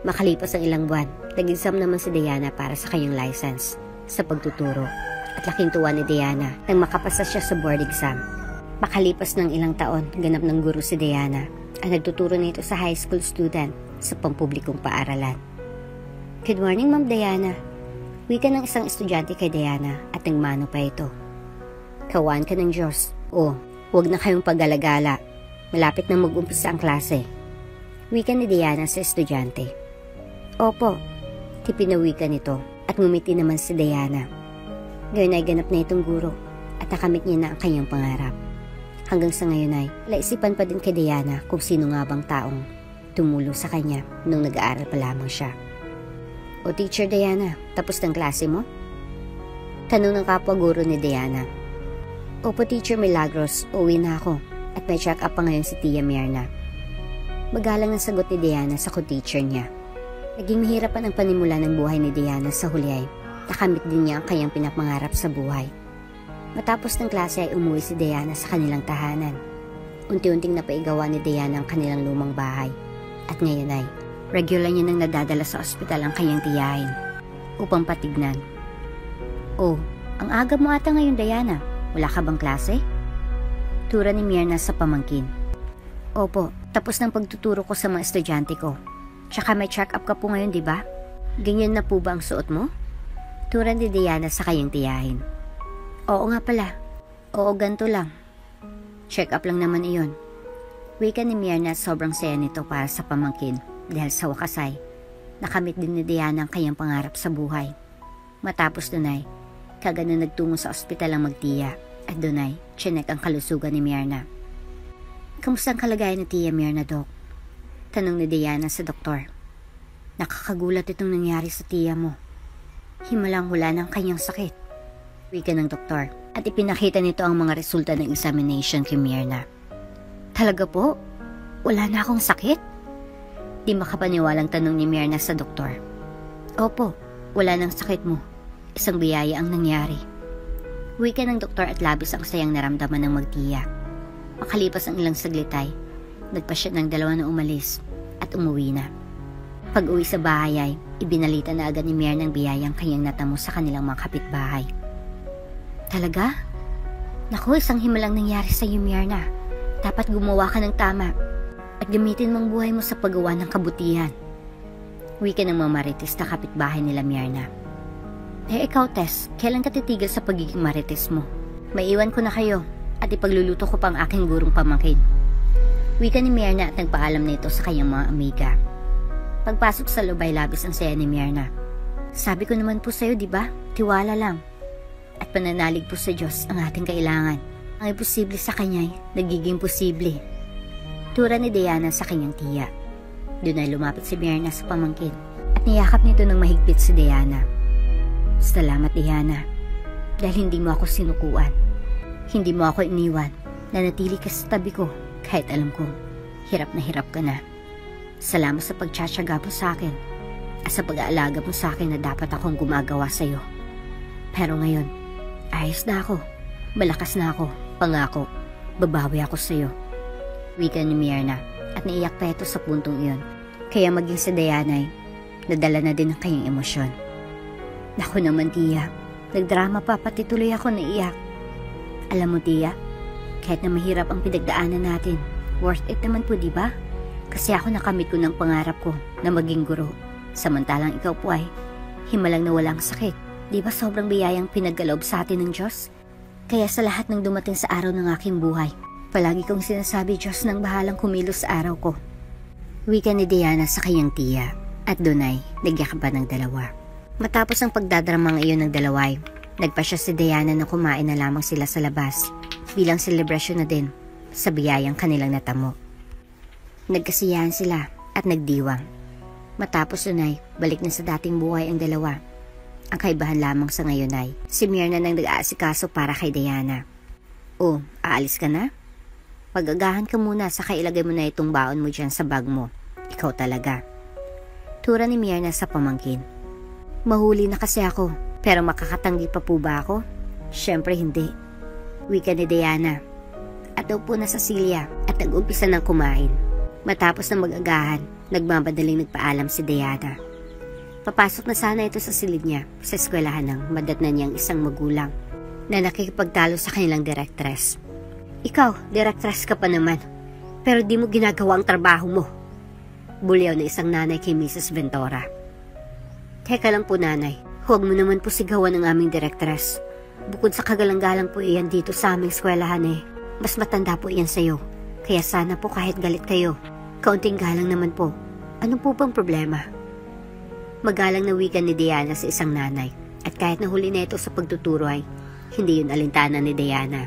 Makalipas ang ilang buwan, nag-exam naman si Diana para sa kanyang license sa pagtuturo at laking tuwa ni Diana nang makapasa siya sa board exam. Makalipas ng ilang taon, ganap ng guro si Diana at nagtuturo nito sa high school student sa pampublikong paaralan. Good morning, Ma'am Diana. Wika ng isang estudyante kay Diana at nagmano pa ito. Kawaan ka ng Diyos. Huwag na kayong paggalagala. Malapit na mag-umpisa ang klase. Wika ni Diana sa estudyante. Opo, tipinawika nito at ngumiti naman si Diana. Ngayon ay ganap na itong guro at nakamit niya na ang kanyang pangarap. Hanggang sa ngayon ay laisipan pa din kay Diana kung sino nga bang taong tumulong sa kanya nung nag-aaral pa lamang siya. O Teacher Diana, tapos ng klase mo? Tanong ng kapwa guro ni Diana. Opo Teacher Milagros, uwi na ako at may check up pa ngayon si Tia Myrna. Magalang ang sagot ni Diana sa co-teacher niya. Naging mahirapan ang panimula ng buhay ni Diana sa huli ay nakamit din niya ang kanyang pinapangarap sa buhay. Matapos ng klase ay umuwi si Diana sa kanilang tahanan. Unti-unting napaigawa ni Diana ang kanilang lumang bahay. At ngayon ay regular niya nang nadadala sa ospital ang kanyang tiyahin upang patignan. Ang aga mo ata ngayon Diana. Wala ka bang klase? Tura ni Myrna sa pamangkin. Opo, tapos ng pagtuturo ko sa mga estudyante ko. Tsaka may check-up ka po ngayon, di ba? Ganyan na po ba ang suot mo? Tura ni Diana sa kanyang tiyahin. Oo nga pala. Oo, ganito lang. Check-up lang naman iyon. Wika ni Myrna sobrang saya nito para sa pamangkin dahil sa wakas ay nakamit din ni Diana ang kanyang pangarap sa buhay. Matapos nun ay kagano nagtungo sa ospital ang magtiya at doon ay chinek ang kalusugan ni Myrna. Kamusta ang kalagayan ni Tia Myrna, Doc? Tanong ni Diana sa doktor. Nakakagulat itong nangyari sa tiya mo. Himalang hula ng kanyang sakit. Wika ng doktor at ipinakita nito ang mga resulta ng examination kay Myrna. Talaga po? Wala na akong sakit? Di makapaniwalang tanong ni Myrna sa doktor. Opo, wala nang sakit mo. Isang biyaya ang nangyari. Wika ng doktor at labis ang sayang naramdaman ng magtiya. Makalipas ang ilang saglit ay nagpasya ng dalawa na umalis at umuwi na. Pag-uwi sa bahay ay ibinalita na agad ni Myrna ang biyayang kanyang natamo sa kanilang mga kapitbahay. Talaga? Naku, isang himalang nangyari sa iyo, Myrna. Dapat gumawa ka ng tama at gamitin mong buhay mo sa paggawa ng kabutihan. Wika ng mga marites na kapitbahay nila Myrna. Ikaw, Tess, kailan ka titigil sa pagiging marites mo? Maiwan ko na kayo at ipagluluto ko pang aking gurong pamangkin. Wika ni Myrna at nagpaalam nito sa kanyang mga amiga. Pagpasok sa loob ay labis ang saya ni Myrna. Sabi ko naman po sa'yo, di ba? Tiwala lang. At pananalig po sa Diyos ang ating kailangan. Ang imposible sa Kanya ay nagiging posible. Tura ni Diana sa kanyang tiya. Doon ay lumapit si Myrna sa pamangkin at niyakap nito ng mahigpit si Diana. Salamat Diana, dahil hindi mo ako sinukuan. Hindi mo ako iniwan, nanatili ka sa tabi ko kahit alam kong hirap ka na. Salamat sa pagtsatsaga mo sa akin at sa pag-aalaga mo sa akin na dapat akong gumagawa sa iyo. Pero ngayon, ayos na ako, malakas na ako, pangako, babawi ako sa iyo. Wika ni Myrna at naiyak pa ito sa puntong iyon. Kaya maging sa Diana ay nadala na din ang kanyang emosyon. Naku naman tiya, nagdrama pa pati tuloy ako naiyak. Alam mo tiya, kahit na mahirap ang pinagdaanan natin, worth it naman po diba? Kasi ako nakamit ko ng pangarap ko na maging guro. Samantalang ikaw po ay himalang na walang sakit. Diba sobrang biyayang pinagkaloob sa atin ng Diyos? Kaya sa lahat ng dumating sa araw ng aking buhay, palagi kong sinasabi Diyos nang bahalang kumilos sa araw ko. Wika ni Diana sa kanyang tiya at doon ay nagyakapan ng dalawa. Matapos ang pagdadramang iyon ng dalaway, nagpasya si Diana na kumain na lamang sila sa labas bilang selebrasyon na din sa biyayang kanilang natamo. Nagkasiyahan sila at nagdiwang. Matapos nun ay balik na sa dating buhay ang dalawa. Ang kaibahan lamang sa ngayon ay si Myrna nang nag-aasikaso para kay Diana. Oh, aalis ka na? Pag-agahan ka muna saka ilagay mo na itong baon mo dyan sa bag mo. Ikaw talaga. Tura ni Myrna sa pamangkin. Mahuli na kasi ako, pero makakatanggi pa po ba ako? Siyempre hindi. Wika ni Diana. At daw po na sa Celia at nag-umpisa ng kumain. Matapos na mag-agahan, nagmamadaling nagpaalam si Diana. Papasok na sana ito sa silid niya sa eskwelahan ng madatnan niyang isang magulang na nakikipagtalo sa kanilang direktres. Ikaw, direktres ka pa naman, pero di mo ginagawa ang trabaho mo. Bulyaw na isang nanay kay Mrs. Ventura. Teka lang po nanay, huwag mo naman po sigawan ang aming direktres. Bukod sa kagalang-galang po iyan dito sa aming eskwelahan mas matanda po iyan sa'yo. Kaya sana po kahit galit kayo, kaunting galang naman po. Ano po bang problema? Magalang na wika ni Diana sa isang nanay at kahit nahuli na ito sa pagtuturo ay hindi yun alintana ni Diana.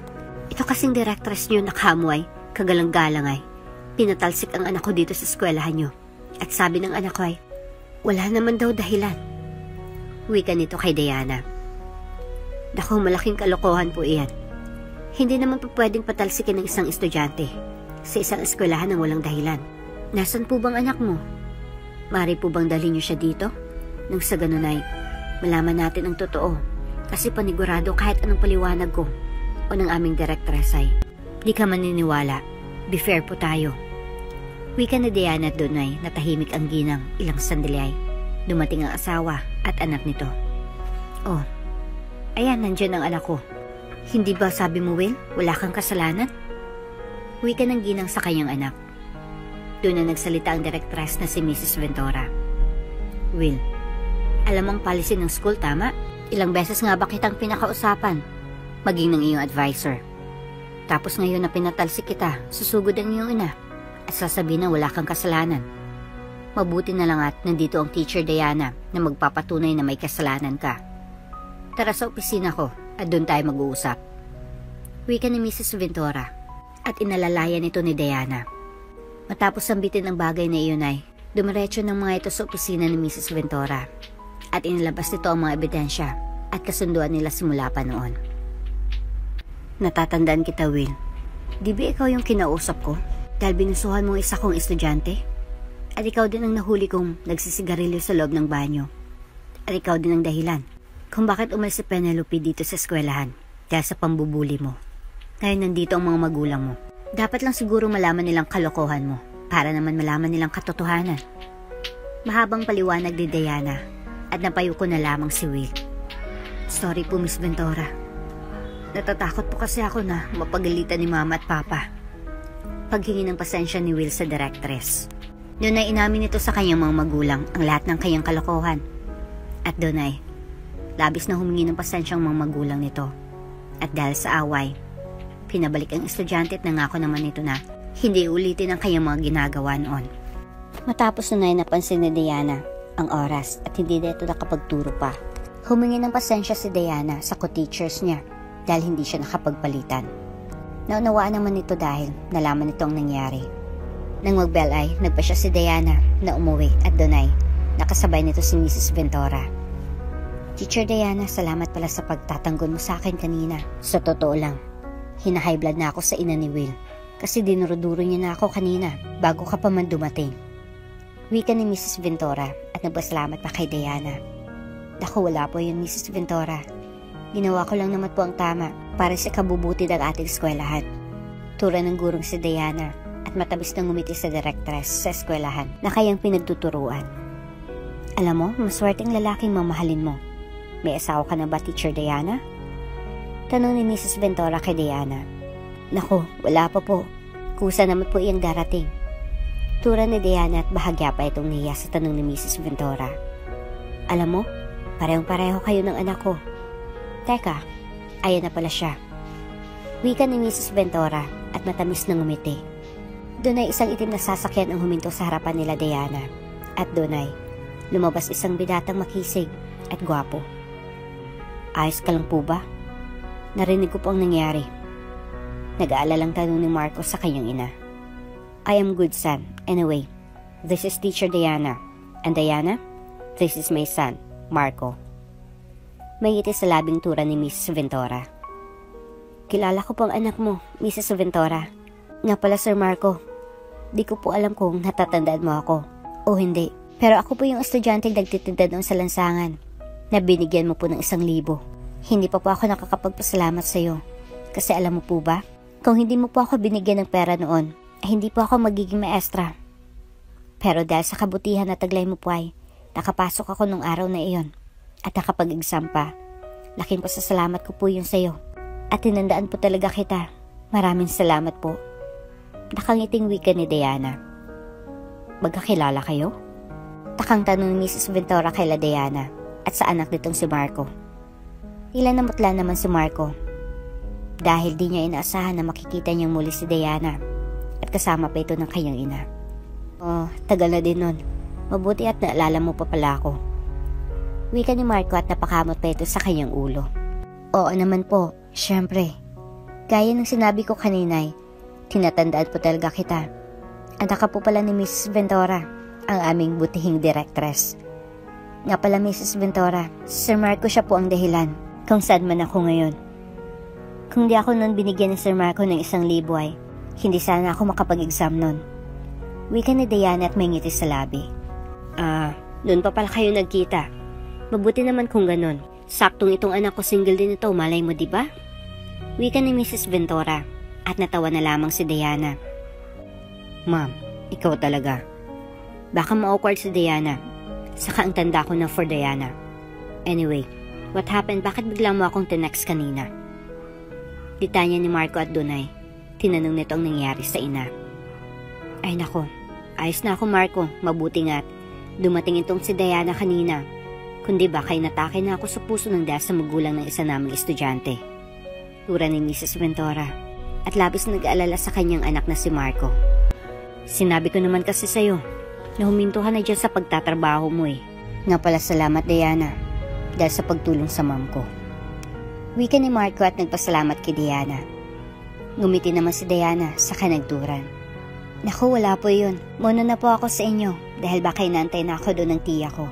Ito kasing direktres niyo na kamo ay kagalang-galang ay pinatalsik ang anak ko dito sa eskwelahan niyo at sabi ng anak ko ay wala naman daw dahilan. Wika nito kay Diana. Naku, malaking kalokohan po iyan. Hindi naman po pwedeng patalsikin ng isang estudyante sa isang eskwelahan ng walang dahilan. Nasaan po bang anak mo? Mari po bang dalhin niyo siya dito? Nang sa ganun ay malaman natin ang totoo. Kasi panigurado kahit anong paliwanag ko o ng aming direktres ay di ka maniniwala. Be fair po tayo. Wika ni Diana doon ay natahimik ang ginang. Ilang sandali ay dumating ang asawa at anak nito. Oh, ayan, nandyan ang anak ko. Hindi ba sabi mo, Will, wala kang kasalanan? Wika ng ginang sa kanyang anak. Doon na nagsalita ang direktres na si Mrs. Ventura. Will, alam mong policy ng school, tama? Ilang beses nga ba kitang pinakausapan? Maging ng iyong advisor. Tapos ngayon na pinatalsik kita, susugod ang iyong ina at sasabihin na wala kang kasalanan. Mabuti na lang at nandito ang teacher Diana na magpapatunay na may kasalanan ka. Tara sa opisina ko at doon tayo mag-uusap. Wika ni Mrs. Ventura at inalalayan ito ni Diana. Matapos sambitin ang bagay na iyon ay dumiretso ng mga ito sa opisina ni Mrs. Ventura at inilabas nito ang mga ebidensya at kasunduan nila simula pa noon. Natatandaan kita, Will. Di ba ikaw yung kinausap ko dahil binusuhan mong isa kong estudyante? At ikaw din ang nahuli kong nagsisigarilyo sa loob ng banyo. At ikaw din ang dahilan kung bakit umalis si Penelope dito sa eskwelahan dahil sa pambubuli mo. Ngayon nandito ang mga magulang mo. Dapat lang siguro malaman nilang kalokohan mo para naman malaman nilang katotohanan. Mahabang paliwanag ni Diana at napayo ko na lamang si Will. Sorry po, Miss Ventura. Natatakot po kasi ako na mapagalitan ni Mama at Papa. Paghingi ng pasensya ni Will sa directress. Doon ay inamin nito sa kanyang mga magulang ang lahat ng kanyang kalokohan. At doon ay labis na humingi ng pasensya ang mga magulang nito. At dahil sa away, pinabalik ang estudyante at nangako naman nito na hindi ulitin ang kanyang mga ginagawa noon. Matapos na napansin ni Diana ang oras at hindi na ito nakapagturo pa. Humingi ng pasensya si Diana sa co-teachers niya dahil hindi siya nakapagpalitan. Naunawaan naman ito dahil nalaman nito ang nangyari. Nang mag-bell ay, nagpa siya si Diana na umuwi at doon ay nakasabay nito si Mrs. Ventura. Teacher Diana, salamat pala sa pagtatanggol mo sa akin kanina. Sa totoo lang, hina-high blood na ako sa ina ni Will kasi dinuro-duro niya na ako kanina bago ka pa man dumating. Wika ni Mrs. Ventura at nagpasalamat pa kay Diana. Naku, wala po yun Mrs. Ventura. Ginawa ko lang naman po ang tama para sa kabubuti ng ating eskwelahan. Tura ng gurong si Diana at matamis na ngumiti sa directress sa eskwelahan na kayang pinagtuturuan. Alam mo, maswerteng lalaking mamahalin mo. May asawa ka na ba, Teacher Diana? Tanong ni Mrs. Ventura kay Diana. Naku, wala pa po. Kusa naman po iyang darating. Tura ni Diana at bahagya pa itong niya sa tanong ni Mrs. Ventura. Alam mo, parehong-pareho kayo ng anak ko. Teka, ayan na pala siya. Wika ni Mrs. Ventura at matamis na ngumiti. Doon ay isang itim na sasakyan ang huminto sa harapan nila Diana. At doon ay lumabas isang binatang makisig at gwapo. Ayos ka lang po ba? Narinig ko po ang nangyari. Nag-aalalang tanong ni Marco sa kanyang ina. I am good, son. Anyway, this is Teacher Diana. And Diana, this is my son, Marco. May ngiti sa labing tura ni Mrs. Ventura. Kilala ko po ang anak mo, Mrs. Ventura. Nga pala, Sir Marco. Di ko po alam kung natatandaan mo ako o hindi. Pero ako po yung estudyanteng nagtitinda noon sa lansangan na binigyan mo po ng 1,000. Hindi pa po ako nakakapagpasalamat sa iyo. Kasi alam mo po ba, kung hindi mo po ako binigyan ng pera noon, hindi po ako magiging maestra. Pero dahil sa kabutihan na taglay mo po ay, nakapasok ako nung araw na iyon at nakapag-exam pa. Laking pasasalamat ko po yun sa iyo. At tinandaan po talaga kita. Maraming salamat po. Nakangiting wika ni Diana. Magkakilala kayo? Takang tanong ni Mrs. Ventura kay la Diana at sa anak nitong si Marco. Ilan na mutla naman si Marco dahil di niya inaasahan na makikita niyang muli si Diana at kasama pa ito ng kanyang ina. Oh, tagal na din nun. Mabuti at naalala mo pa pala ako. Wika ni Marco at napakamot pa ito sa kanyang ulo. Oo naman po, syempre. Gaya ng sinabi ko kanina ay, tinatandaan po talaga kita. Anak ka po pala ni Mrs. Ventura, ang aming butihing directress. Nga pala Mrs. Ventura, Sir Marco siya po ang dahilan kung saan man ako ngayon. Kung di ako noon binigyan ni Sir Marco ng 1,000 ay, hindi sana ako makapag-exam noon. Wika ni Diana at may ngiti sa labi. Noon pa pala kayo nagkita. Mabuti naman kung ganon. Saktong itong anak ko single din ito, malay mo diba? Wika ni Mrs. Ventura at natawa na lamang si Diana. Ma'am, ikaw talaga. Baka ma-awkward si Diana. Saka ang tanda ko na for Diana. Anyway, what happened? Bakit biglang mo akong tinext kanina? Ditanya ni Marco at Dunay. Tinanong nito ang nangyari sa ina. Ay nako, ayos na ako Marco. Mabuti nga't dumating itong si Diana kanina. Kundi baka inatake na ako sa puso ng dahil sa magulang ng isa naming estudyante. Tura ni Mrs. Ventura at labis na nag-aalala sa kanyang anak na si Marco. Sinabi ko naman kasi sa'yo na huminto ka na dyan sa pagtatrabaho mo eh. Nga pala salamat Diana dahil sa pagtulong sa mom ko. Wika ni Marco at nagpasalamat kay Diana. Ngumiti naman si Diana sa kanagturan. Naku, wala po yun. Muna na po ako sa inyo dahil baka inaantay na ako doon ng tiya ko.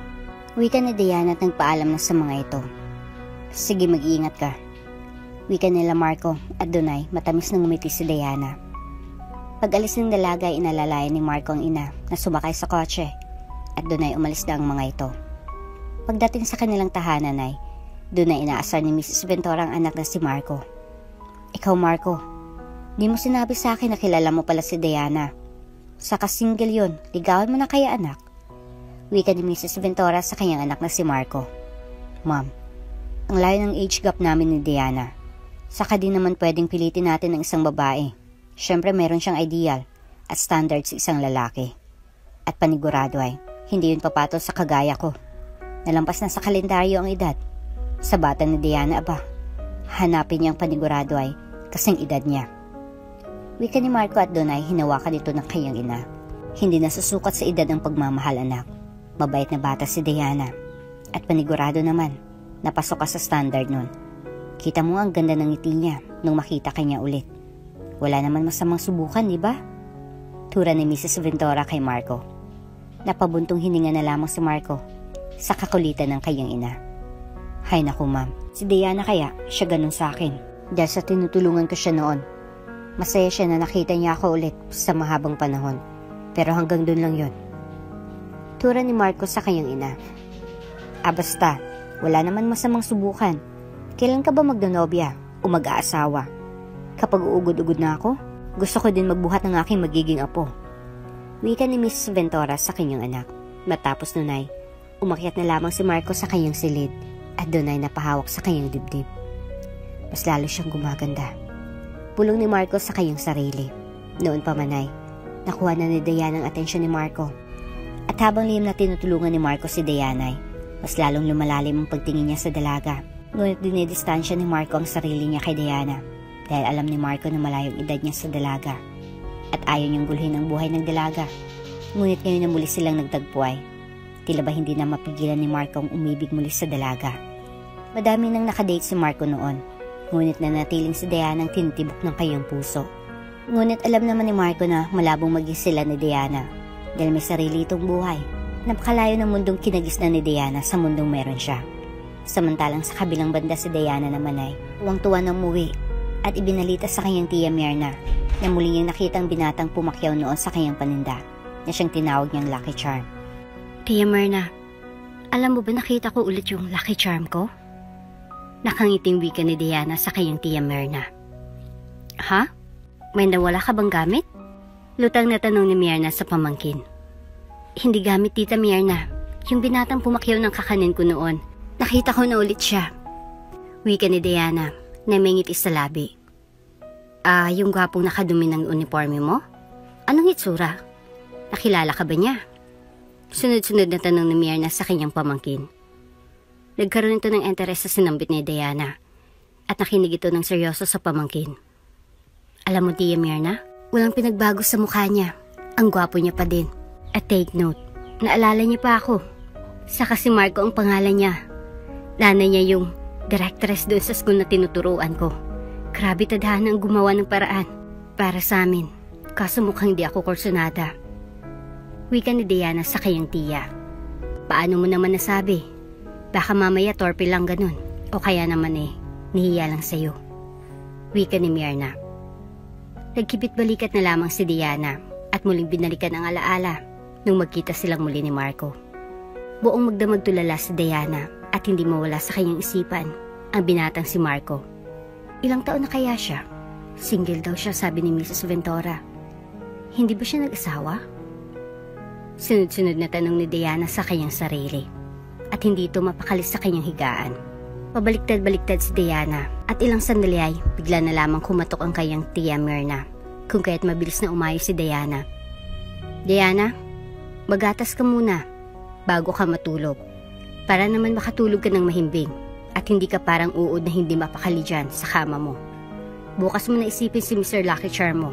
Wika ni Diana at nagpaalam na sa mga ito. Sige, mag-iingat ka. Wika nila Marco at Dunay matamis na ngumiti si Diana. Pag-alis ng dalaga ay inalalayan ni Marco ang ina na sumakay sa kotse at Dunay umalis na ang mga ito. Pagdating sa kanilang tahanan ay Dunay inaasar ni Mrs. Ventura ang anak na si Marco. Ikaw Marco, di mo sinabi sa akin na kilala mo pala si Diana. Saka single yun, ligawan mo na kaya anak? Wika ni Mrs. Ventura sa kanyang anak na si Marco. Ma'am, ang layo ng age gap namin ni Diana. Saka di naman pwedeng pilitin natin ng isang babae. Siyempre meron siyang ideal at standard sa isang lalaki. At panigurado ay, hindi yun papatol sa kagaya ko. Nalampas na sa kalendaryo ang edad. Sa bata ni Diana aba, hanapin niyang panigurado ay kasing edad niya. Wika ni Marco at Dunay hinawakan ito ng kanyang ina. Hindi nasusukat sa edad ang pagmamahal anak. Mabait na bata si Diana. At panigurado naman, napasok ka sa standard nun. Kita mo ang ganda ng ngiti niya nung makita ka niya ulit. Wala naman masamang subukan, di ba? Tura ni Mrs. Ventura kay Marco. Napabuntong hininga na lamang si Marco sa kakulitan ng kanyang ina. Hay naku ma'am, si Diana kaya siya ganun sa akin. Dahil sa tinutulungan ko siya noon. Masaya siya na nakita niya ako ulit sa mahabang panahon. Pero hanggang dun lang yon. Tura ni Marco sa kanyang ina. Basta, wala naman masamang subukan. Kailan ka ba magdanobya o mag-aasawa? Kapag uugod-ugod na ako, gusto ko din magbuhat ng aking magiging apo. Wika ni Mrs. Ventura sa kanyang anak. Matapos nun ay, umakyat na lamang si Marco sa kanyang silid at doon ay napahawak sa kanyang dibdib. Mas lalo siyang gumaganda. Pulong ni Marco sa kanyang sarili. Noon pa man ay, nakuha na ni Diana ang atensyon ni Marco. At habang lihim na tinutulungan ni Marco si Diana ay, mas lalong lumalalim ang pagtingin niya sa dalaga. Ngunit dinidistansya ni Marco ang sarili niya kay Diana dahil alam ni Marco na malayong edad niya sa dalaga at ayaw niyang guluhin ang buhay ng dalaga. Ngunit ngayon na muli silang nagtagpuay, tila ba hindi na mapigilan ni Marco ang umibig muli sa dalaga. Madami nang nakadate si Marco noon, ngunit nanatiling si Diana ang tinitibok ng kanyang puso. Ngunit alam naman ni Marco na malabong maging sila ni Diana dahil may sarili itong buhay. Napakalayo ng mundong kinagisnan ni Diana sa mundong meron siya. Samantalang sa kabilang banda si Diana naman ay tuwang-tuwa na umuwi at ibinalita sa kanyang tiya Myrna na muli niyang nakitang binatang pumakyaw noon sa kanyang paninda na siyang tinawag niyang Lucky Charm. Tiya Myrna, alam mo ba nakita ko ulit yung Lucky Charm ko? Nakangiting wika ni Diana sa kanyang tiya Myrna. Ha? May nawala ka bang gamit? Lutang na tanong ni Myrna sa pamangkin. Hindi gamit, Tita Myrna. Yung binatang pumakyaw ng kakanin ko noon. Nakita ko na ulit siya. Wika ni Diana na may ngiti sa labi. Yung gwapong nakadumi ng uniforme mo? Anong itsura? Nakilala ka ba niya? Sunod-sunod na tanong ni Myrna sa kanyang pamangkin. Nagkaroon ito ng interes sa sinambit ni Diana at nakinig ito ng seryoso sa pamangkin. Alam mo, Tia Myrna, walang pinagbago sa mukha niya. Ang gwapo niya pa din. At take note, naalala niya pa ako. Saka si Marco ang pangalan niya. Nanay niya yung directress doon sa school na tinuturuan ko. Grabe tadhana ang gumawa ng paraan para sa amin. Kaso mukhang di ako kursunada. Wika ni Diana sa kanyang tiya. Paano mo naman nasabi? Baka mamaya torpe lang ganun. O kaya naman nihiya lang sa'yo. Wika ni Myrna. Nagkibit balikat na lamang si Diana at muling binalikan ang alaala nung magkita silang muli ni Marco. Buong magdamag tulala si Diana at hindi mawala sa kanyang isipan ang binatang si Marco. Ilang taon na kaya siya? Single daw siya, sabi ni Mrs. Ventura. Hindi ba siya nag-asawa? Sunod-sunod na tanong ni Diana sa kanyang sarili at hindi ito mapakalis sa kanyang higaan. Pabaliktad-baliktad si Diana at ilang sandali ay bigla na lamang kumatok ang kanyang tiya Myrna kung kaya't mabilis na umayo si Diana. Diana, magatas ka muna bago ka matulog para naman makatulog ka ng mahimbing at hindi ka parang uod na hindi mapakali dyan sa kama mo. Bukas mo na isipin si Mr. Lucky Charm mo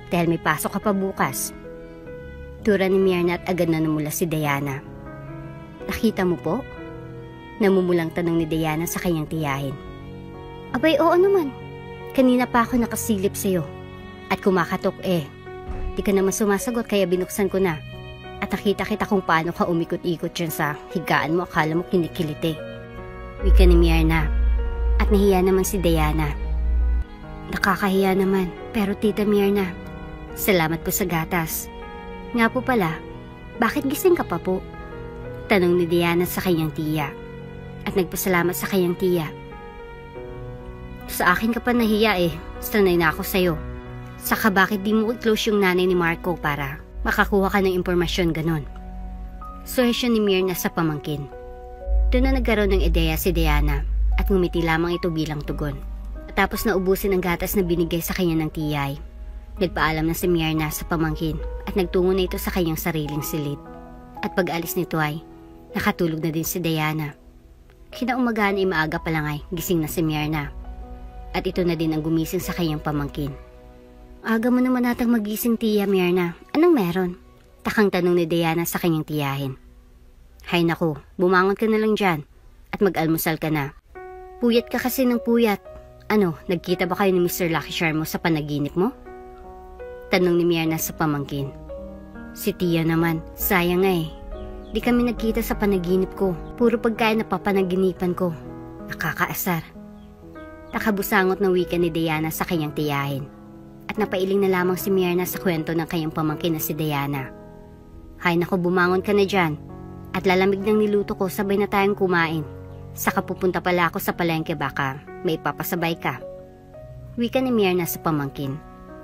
dahil may pasok ka pa bukas. Tura ni Myrna at agad na namula si Diana. Nakita mo po? Namumulang tanong ni Diana sa kanyang tiyahin. Abay, oo naman. Kanina pa ako nakasilip sa'yo at kumakatok di ka naman sumasagot kaya binuksan ko na. At nakita kita kung paano ka umikot-ikot dyan sa higaan mo, akala mo kinikiliti. Wika ni Myrna. At nahiya naman si Diana. Nakakahiya naman, pero Tita Myrna, salamat po sa gatas. Nga po pala, bakit gising ka pa po? Tanong ni Diana sa kanyang tiya. At nagpasalamat sa kanyang tiya. Sa akin ka pa nahiya sanay na ako sa'yo. Saka bakit di mo i-close yung nanay ni Marco para makakuha ka ng impormasyon ganon? Suhesyon ni Myrna sa pamangkin. Doon na nagkaroon ng ideya si Diana at ngumiti lamang ito bilang tugon. Tapos na ubusin ang gatas na binigay sa kanya ng tiyay. Nagpaalam na si Myrna sa pamangkin at nagtungo na ito sa kanyang sariling silid. At pag-alis nito ay nakatulog na din si Diana. Kinaumagaan ay maaga pa lang ay gising na si Myrna. At ito na din ang gumising sa kanyang pamangkin. Aga mo naman natang magising, Tiya Myrna. Anong meron? Takang tanong ni Diana sa kanyang tiyahin. Hay naku, bumangon ka na lang dyan at mag-almusal ka na. Puyat ka kasi ng puyat. Ano, nagkita ba kayo ni Mr. Lucky Charm mo sa panaginip mo? Tanong ni Myrna sa pamangkin. Si Tia naman, sayang nga eh. Di kami nagkita sa panaginip ko. Puro pagkain na papanaginipan ko. Nakakaasar. Nakabusangot ng wika ni Diana sa kanyang tiyahin. At napailing na lamang si Myrna sa kwento ng kanyang pamangkin na si Diana. Hay nako, bumangon ka na dyan. At lalamig ng niluto ko, sabay na tayong kumain. Saka pupunta pala ako sa palengke, baka may ipapasabay ka. Wika ni Myrna sa pamangkin.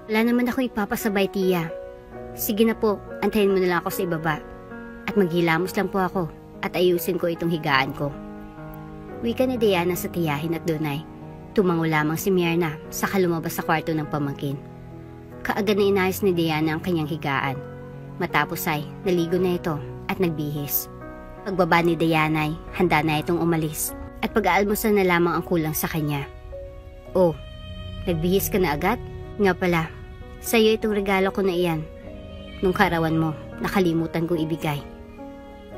Wala naman ako ipapasabay, Tia. Sige na po, antayin mo na lang ako sa ibaba. At maghilamos lang po ako at ayusin ko itong higaan ko. Wika ni Diana sa tiyahin at doon ay tumango lamang si Myrna saka lumabas sa kwarto ng pamangkin. Kaagad na inayos ni Diana ang kanyang higaan. Matapos ay naligo na ito at nagbihis. Pagbaba ni Diana ay handa na itong umalis at pag-aalmusal na lamang ang kulang sa kanya. Oh, nagbihis ka na agad? Nga pala, sa'yo itong regalo ko na iyan. Nung karawan mo, nakalimutan kong ibigay.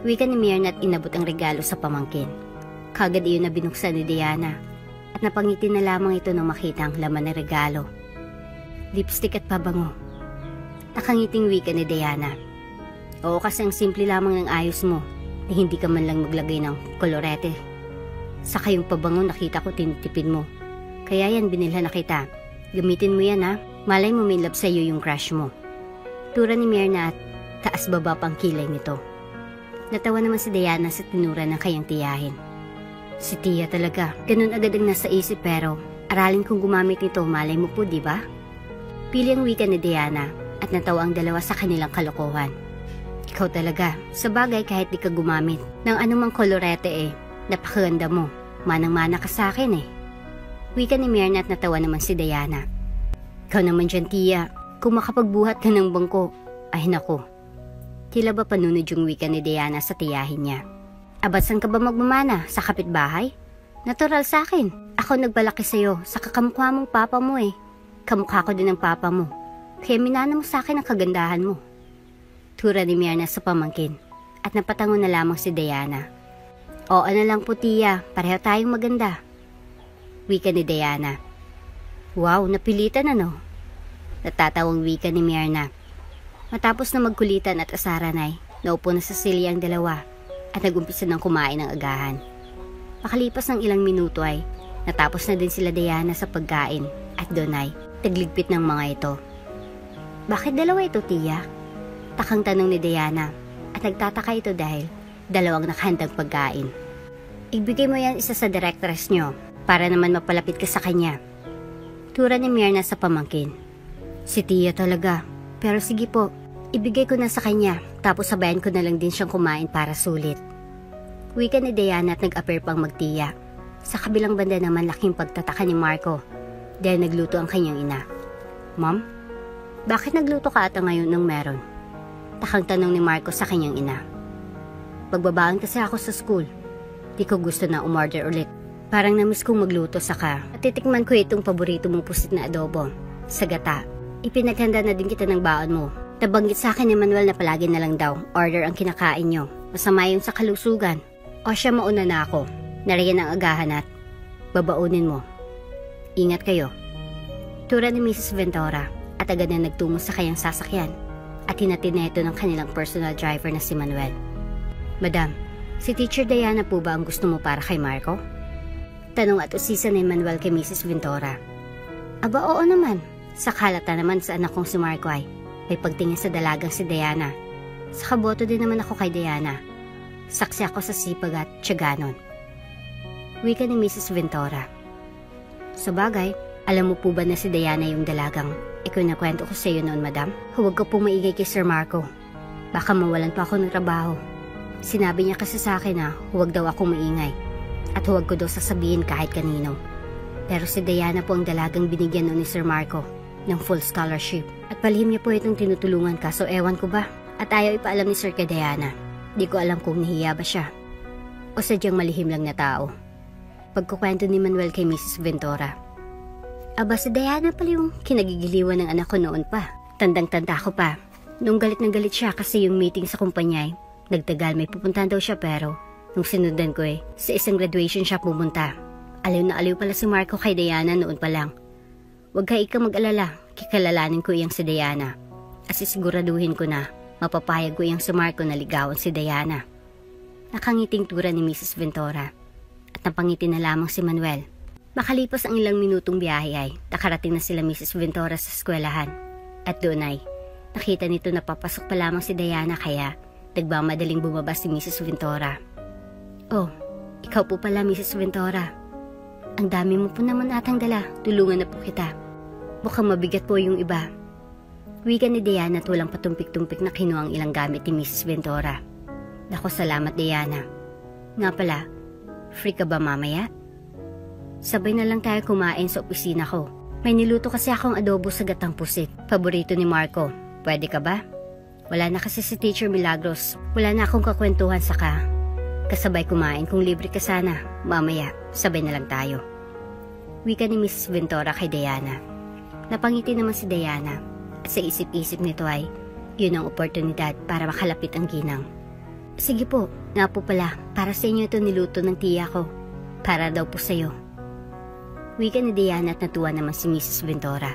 Wika ni Myrna at inabot ang regalo sa pamangkin. Kagad iyon na binuksan ni Diana at napangiti na lamang ito nang makita ang laman ng regalo. Lipstick at pabango. Nakangiting wika ni Diana. Oo, kasi ang simple lamang ng ayos mo na hindi ka man lang maglagay ng kolorete. Saka yung pabango nakita ko tinitipid mo. Kaya yan binilhan na kita. Gamitin mo yan ha. Malay mo may love sa'yo yung crush mo. Tura ni Myrna at taas baba pang kilay nito. Natawa naman si Diana sa tinura ng kanyang tiyahin. Si Tia talaga, ganun agad ang nasa isip pero aralin kong gumamit nito, malay mo po, di ba? Pili ang wika ni Diana at natawa ang dalawa sa kanilang kalokohan. Ikaw talaga, sa bagay kahit di ka gumamit ng anumang kolorete napakaganda mo, manang-mana ka sa akin eh. Wika ni Myrna at natawa naman si Diana. Ikaw naman dyan, Tia, kung makapagbuhat ka ng bangko, ay nako. Tila ba panunod yung wika ni Diana sa tiyahin niya. Abat saan ka ba magmamana? Sa kapitbahay? Natural sa akin. Ako nagbalaki sa'yo sa kakamukha mong papa mo eh. Kamukha ko din ng papa mo. Kaya minana mo sa akin ang kagandahan mo. Tura ni Myrna sa pamangkin at napatango na lamang si Diana. Oo na lang po, Tia, pareho tayong maganda. Wika ni Diana. Wow, napilitan ano? Natatawang wika ni Myrna. Matapos na magkulitan at asaran ay naupo na sa silya ang dalawa at nagumpisa ng kumain ng agahan. Makalipas ng ilang minuto ay natapos na din sila Diana sa pagkain at doon ay tagligpit ng mga ito. Bakit dalawa ito, Tia? Takang tanong ni Diana at nagtataka ito dahil dalawang nakahandang pagkain. Ibigay mo yan isa sa directress nyo para naman mapalapit ka sa kanya. Tura ni Myrna sa pamangkin. Si Tia talaga, pero sige po, ibigay ko na sa kanya tapos sabayan ko na lang din siyang kumain para sulit. Wika ni Diana at nag-appear pang magtiya. Sa kabilang banda naman laking pagtataka ni Marco dahil nagluto ang kanyang ina. Mom, bakit nagluto ka ata ngayon ng meron? Takang tanong ni Marco sa kanyang ina. Pagbabaan kasi ako sa school. Di ko gusto na umorder ulit. Parang namiss kong magluto saka at titikman ko itong paborito mong pusit na adobo. Sa gata, ipinaghanda na din kita ng baon mo. Nabanggit sa akin ni Manuel na palagi na lang daw order ang kinakain nyo. Masama yun sa kalusugan. O siya, mauna na ako. Nariyan ang agahan at babaunin mo. Ingat kayo. Tura ni Mrs. Ventura at agad na nagtungo sa kanyang sasakyan at hinatid na ito ng kanilang personal driver na si Manuel. Madam, si Teacher Diana po ba ang gusto mo para kay Marco? Tanong at usisa ni Manuel kay Mrs. Ventura. Aba, oo naman. Sa kalata naman sa anak kong si Marco ay may pagtingin sa dalagang si Diana. Sa kaboto din naman ako kay Diana. Saksi ako sa sipag at tiyaga nun. Wika ni Mrs. Ventura. Sa bagay, alam mo po ba na si Diana yung dalagang ikinakwento ko sa iyo noon, madam? Huwag ka po maingay kay Sir Marco. Baka mawalan pa ako ng trabaho. Sinabi niya kasi sa akin na huwag daw ako maingay at huwag ko daw sasabihin kahit kanino. Pero si Diana po ang dalagang binigyan noon ni Sir Marco ng full scholarship at palihim niya po itong tinutulungan kaso ewan ko ba at ayaw ipaalam ni Sir kay Diana. Di ko alam kung nahiya ba siya o sadyang malihim lang na tao. Pagkukwento ni Manuel kay Mrs. Ventura. Aba, si Diana pala yung kinagigiliwan ng anak ko noon pa. Tandang-tanda ko pa. Nung galit na galit siya kasi yung meeting sa kumpanya ay nagtagal, may pupuntahan daw siya pero nung sinundan ko sa isang graduation siya pumunta. Aliw na aliw pala si Marco kay Diana noon pa lang. Huwag ka ika mag-alala, Kikalalanin ko iyang si Diana. At sisiguraduhin ko na mapapayag ko iyang si Marco na ligawan si Diana. Nakangiting tura ni Mrs. Ventura at napangiti na lamang si Manuel. Makalipas ang ilang minutong biyahe ay nakarating na sila Mrs. Ventura sa eskwelahan. At doon ay nakita nito na papasok pa lamang si Diana kaya nagmamadaling bumaba si Mrs. Ventura. "Oh, ikaw po pala Mrs. Ventura. Ang dami mo po naman atang dala. Tulungan na po kita. Mukhang mabigat po yung iba." Wika ni Diana at walang patumpik-tumpik na kinuha ang ilang gamit ni Mrs. Ventura. "Naku, salamat Diana. Nga pala, free ka ba mamaya? Sabay na lang tayo kumain sa opisina ko. May niluto kasi akong adobo sa gatang pusit. Paborito ni Marco. Pwede ka ba? Wala na kasi si Teacher Milagros. Wala na akong kakwentuhan saka kasabay kumain kung libre ka sana. Mamaya, sabay na lang tayo." Wika ni Mrs. Ventura kay Diana. Napangiti naman si Diana at sa isip-isip nito ay yun ang oportunidad para makalapit ang ginang. "Sige po, nga po pala, para sa inyo ito niluto ng tiya ko. Para daw po sa'yo." Wika ni Diana at natuwa naman si Mrs. Ventura.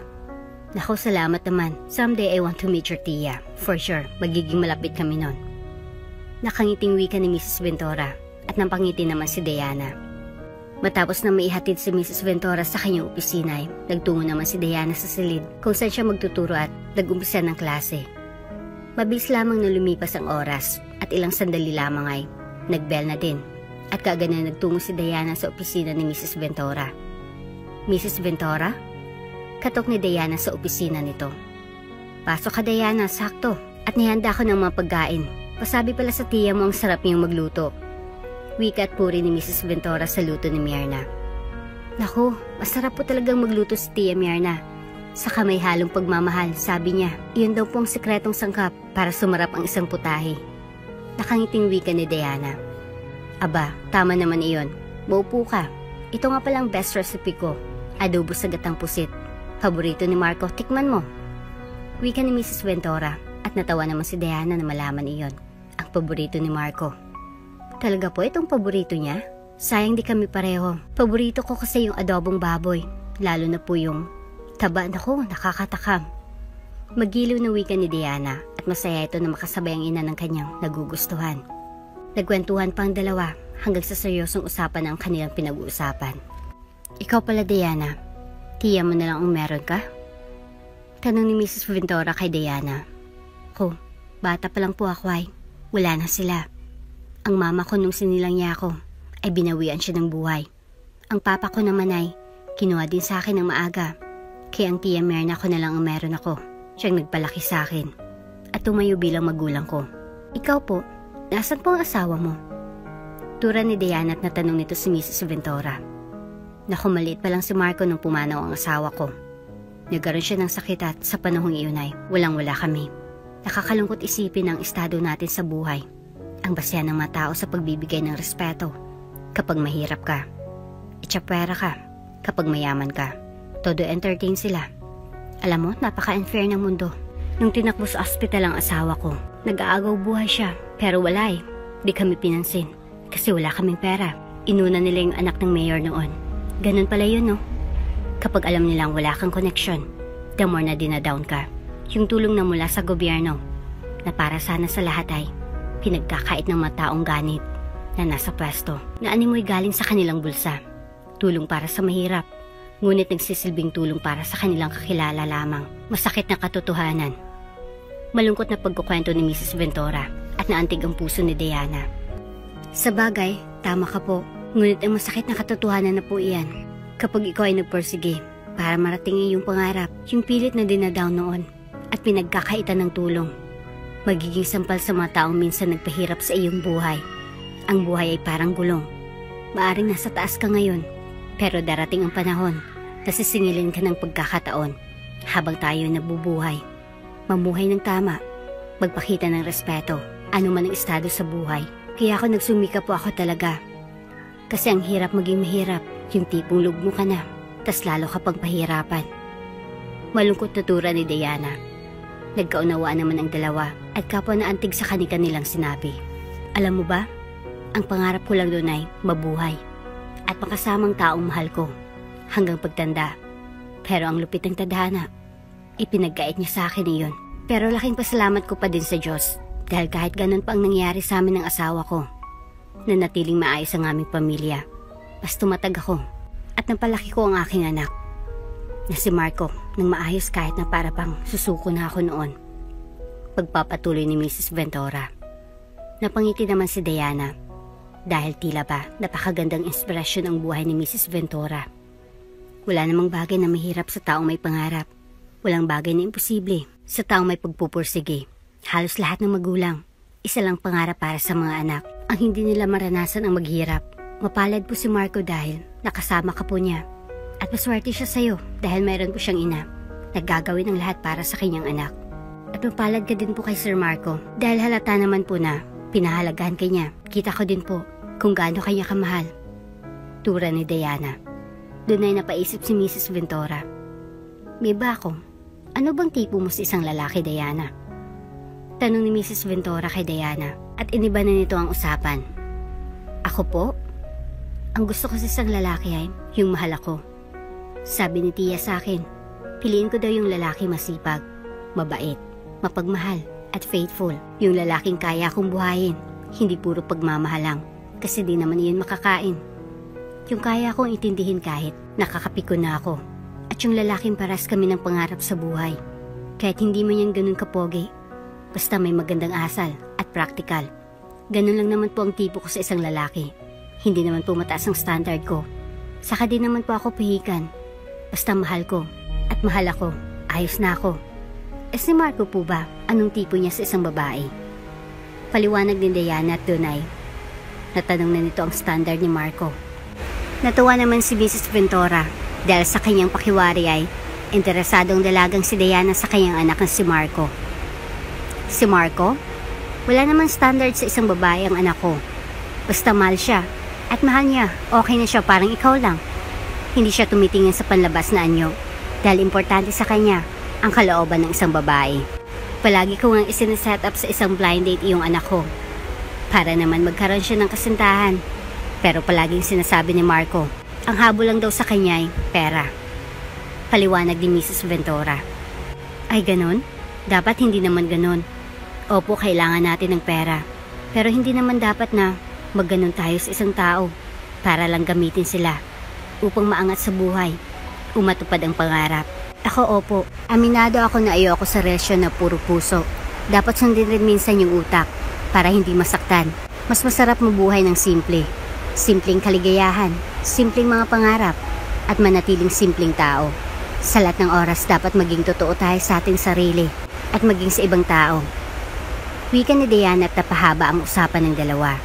"Naku, salamat naman. Someday I want to meet your tiya. For sure, magiging malapit kami nun." Nakangiting wika ni Mrs. Ventura at napangiti naman si Diana. Matapos na maihatid si Mrs. Ventura sa kanyang opisina ay nagtungo naman si Diana sa silid kung saan siya magtuturo at nag-umpisa ng klase. Mabilis lamang na lumipas ang oras at ilang sandali lamang ay nag-bell na din at kaagad na nagtungo si Diana sa opisina ni Mrs. Ventura. "Mrs. Ventura?" Katok ni Diana sa opisina nito. "Pasok ka Diana, sakto. At nihanda ko ng mga pagkain. Pasabi pala sa tiya mo ang sarap niyang magluto." Wika at puri ni Mrs. Ventura sa luto ni Myrna. "Naku, masarap po talagang magluto si Tia Myrna. Saka may halong pagmamahal, sabi niya. Iyon daw po ang sekretong sangkap para sumarap ang isang putahe." Nakangiting wika ni Diana. "Aba, tama naman iyon. Maupo ka. Ito nga palang best recipe ko. Adobo sa gatang pusit. Paborito ni Marco, tikman mo." Wika ni Mrs. Ventura at natawa naman si Diana na malaman iyon. Ang paborito ni Marco. Talaga po itong paborito niya? Sayang di kami pareho. Paborito ko kasi yung adobong baboy. Lalo na po yung taba. Naku, nakakatakam. Magiliw na wika ni Diana at masaya ito na makasabay ang ina ng kanyang nagugustuhan. Nagkwentuhan pa ang dalawa hanggang sa seryosong usapan ang kanilang pinag-uusapan. "Ikaw pala Diana, tiya mo na lang ang meron ka?" Tanong ni Mrs. Ventura kay Diana. "Ko, bata pa lang po ako ay. Wala na sila. Ang mama ko nung sinilang niya ako ay binawian siya ng buhay. Ang papa ko naman ay kinuha din sa akin ng maaga. Kaya ang tiya Myrna ko na lang ang meron ako. Siyang nagpalaki sa akin at tumayo bilang magulang ko. Ikaw po, nasan po ang asawa mo?" Tura ni Diana at natanong nito si Mrs. Ventura. "Naku, maliit pa lang si Marco nung pumanaw ang asawa ko. Nagkaroon siya ng sakit at sa panahong iyon ay walang-wala kami. Nakakalungkot isipin ang estado natin sa buhay. Ang basya ng mga tao sa pagbibigay ng respeto. Kapag mahirap ka, itsapwera ka. Kapag mayaman ka, todo entertain sila. Alam mo, napaka-unfair ng mundo. Nung tinakbo sa ospital ang asawa ko, nag-aagaw buhay siya. Pero wala eh, di kami pinansin. Kasi wala kaming pera. Inuna nila yung anak ng mayor noon. Ganun pala yun, no? Kapag alam nilang wala kang connection, the more na dinadown ka. Yung tulong na mula sa gobyerno, na para sana sa lahat ay pinagkakait ng mga taong ganit na nasa pwesto, na animoy galing sa kanilang bulsa. Tulong para sa mahirap, ngunit nagsisilbing tulong para sa kanilang kakilala lamang. Masakit na katotohanan. Malungkot na pagkukwento ni Mrs. Ventura at naantig ang puso ni Diana. Sa bagay, tama ka po. Ngunit ang masakit na katotohanan na po iyan. Kapag ikaw ay nagpursige para marating iyong pangarap, yung pilit na dinadown noon at pinagkakaitan ng tulong, magiging sampal sa mga taong minsan nagpahirap sa iyong buhay. Ang buhay ay parang gulong. Maaring nasa taas ka ngayon, pero darating ang panahon na sisingilin ka ng pagkakataon habang tayo nabubuhay. Mamuhay ng tama, magpakita ng respeto, anuman ang estado sa buhay. Kaya ako nagsumika po ako talaga. Kasi ang hirap maging mahirap, yung tipong lugmo ka na, tas lalo ka pang pahirapan. Malungkot na tura ni Diana. Nagkaunawaan naman ang dalawa at kapwa na antig sa kanilang sinabi. Alam mo ba, ang pangarap ko lang doon ay mabuhay at makasamang taong mahal ko hanggang pagtanda. Pero ang lupit ng tadhana, Ipinagkait niya sa akin iyon. Pero laking pasalamat ko pa din sa Diyos dahil kahit ganun pa ang nangyari sa amin ng asawa ko, nanatiling maayos ang aming pamilya. Mas tumatag ako at napalaki ko ang aking anak na si Marco nang maayos kahit na para pang susuko na ako noon. Pagpapatuloy ni Mrs. Ventura. Napangiti naman si Diana dahil tila ba napakagandang inspirasyon ang buhay ni Mrs. Ventura. Wala namang bagay na mahirap sa taong may pangarap. Walang bagay na imposible sa taong may pagpupursige. Halos lahat ng magulang, isa lang pangarap para sa mga anak, ang hindi nila maranasan ang maghirap. Mapalad po si Marco dahil nakasama ka po niya. At maswerte siya sa'yo dahil mayroon po siyang ina. Naggagawin ang lahat para sa kanyang anak. At mapalad ka din po kay Sir Marco dahil halata naman po na pinahalagahan kanya. Kita ko din po kung gaano kanya kamahal. Tura ni Diana. Doon ay napaisip si Mrs. Ventura. May ba ako? Ano bang tipo mo sa isang lalaki, Diana? Tanong ni Mrs. Ventura kay Diana at iniba na nito ang usapan. Ako po? Ang gusto ko sa isang lalaki ay yung mahal ako. Sabi ni Tia sa akin, piliin ko daw yung lalaki masipag, mabait, mapagmahal at faithful. Yung lalaking kaya kong buhayin, hindi puro pagmamahal lang kasi di naman iyon makakain. Yung kaya kong intindihin kahit nakakapikon na ako. At yung lalaking paras kami ng pangarap sa buhay. Kahit hindi man yan ganun kapogi, basta may magandang asal at practical. Ganun lang naman po ang tipo ko sa isang lalaki. Hindi naman po mataas ang standard ko. Saka din naman po ako pihikan. Basta mahal ko at mahal ako, ayos na ako. Si Marco po ba, anong tipo niya sa isang babae? Paliwanag din Diana at Dunay. Natanong na nito ang standard ni Marco. Natuwa naman si Mrs. Ventura dahil sa kanyang pakiwari ay interesadong dalagang si Diana sa kanyang anak na si Marco. Si Marco? Wala namang standard sa isang babae ang anak ko. Basta mahal siya at mahal niya, okay na siya parang ikaw lang. Hindi siya tumitingin sa panlabas na anyo dahil importante sa kanya ang kalooban ng isang babae. Palagi ko ngang isinaset up sa isang blind date iyong anak ko para naman magkaroon siya ng kasintahan. Pero palaging sinasabi ni Marco, ang habol lang daw sa kanya ay pera. Paliwanag ni Mrs. Ventura. Ay ganon? Dapat hindi naman ganon. Opo, kailangan natin ng pera. Pero hindi naman dapat na magganon tayo sa isang tao para lang gamitin sila upang maangat sa buhay, umatupad ang pangarap. Ako opo, aminado ako na ayoko sa relasyon na puro puso. Dapat sundin rin minsan yung utak para hindi masaktan. Mas masarap mabuhay ng simple. Simpleng kaligayahan, simpleng mga pangarap, at manatiling simpleng tao. Sa lahat ng oras dapat maging totoo tayo sa ating sarili at maging sa ibang tao. Wika ni Diana at napahaba ang usapan ng dalawa.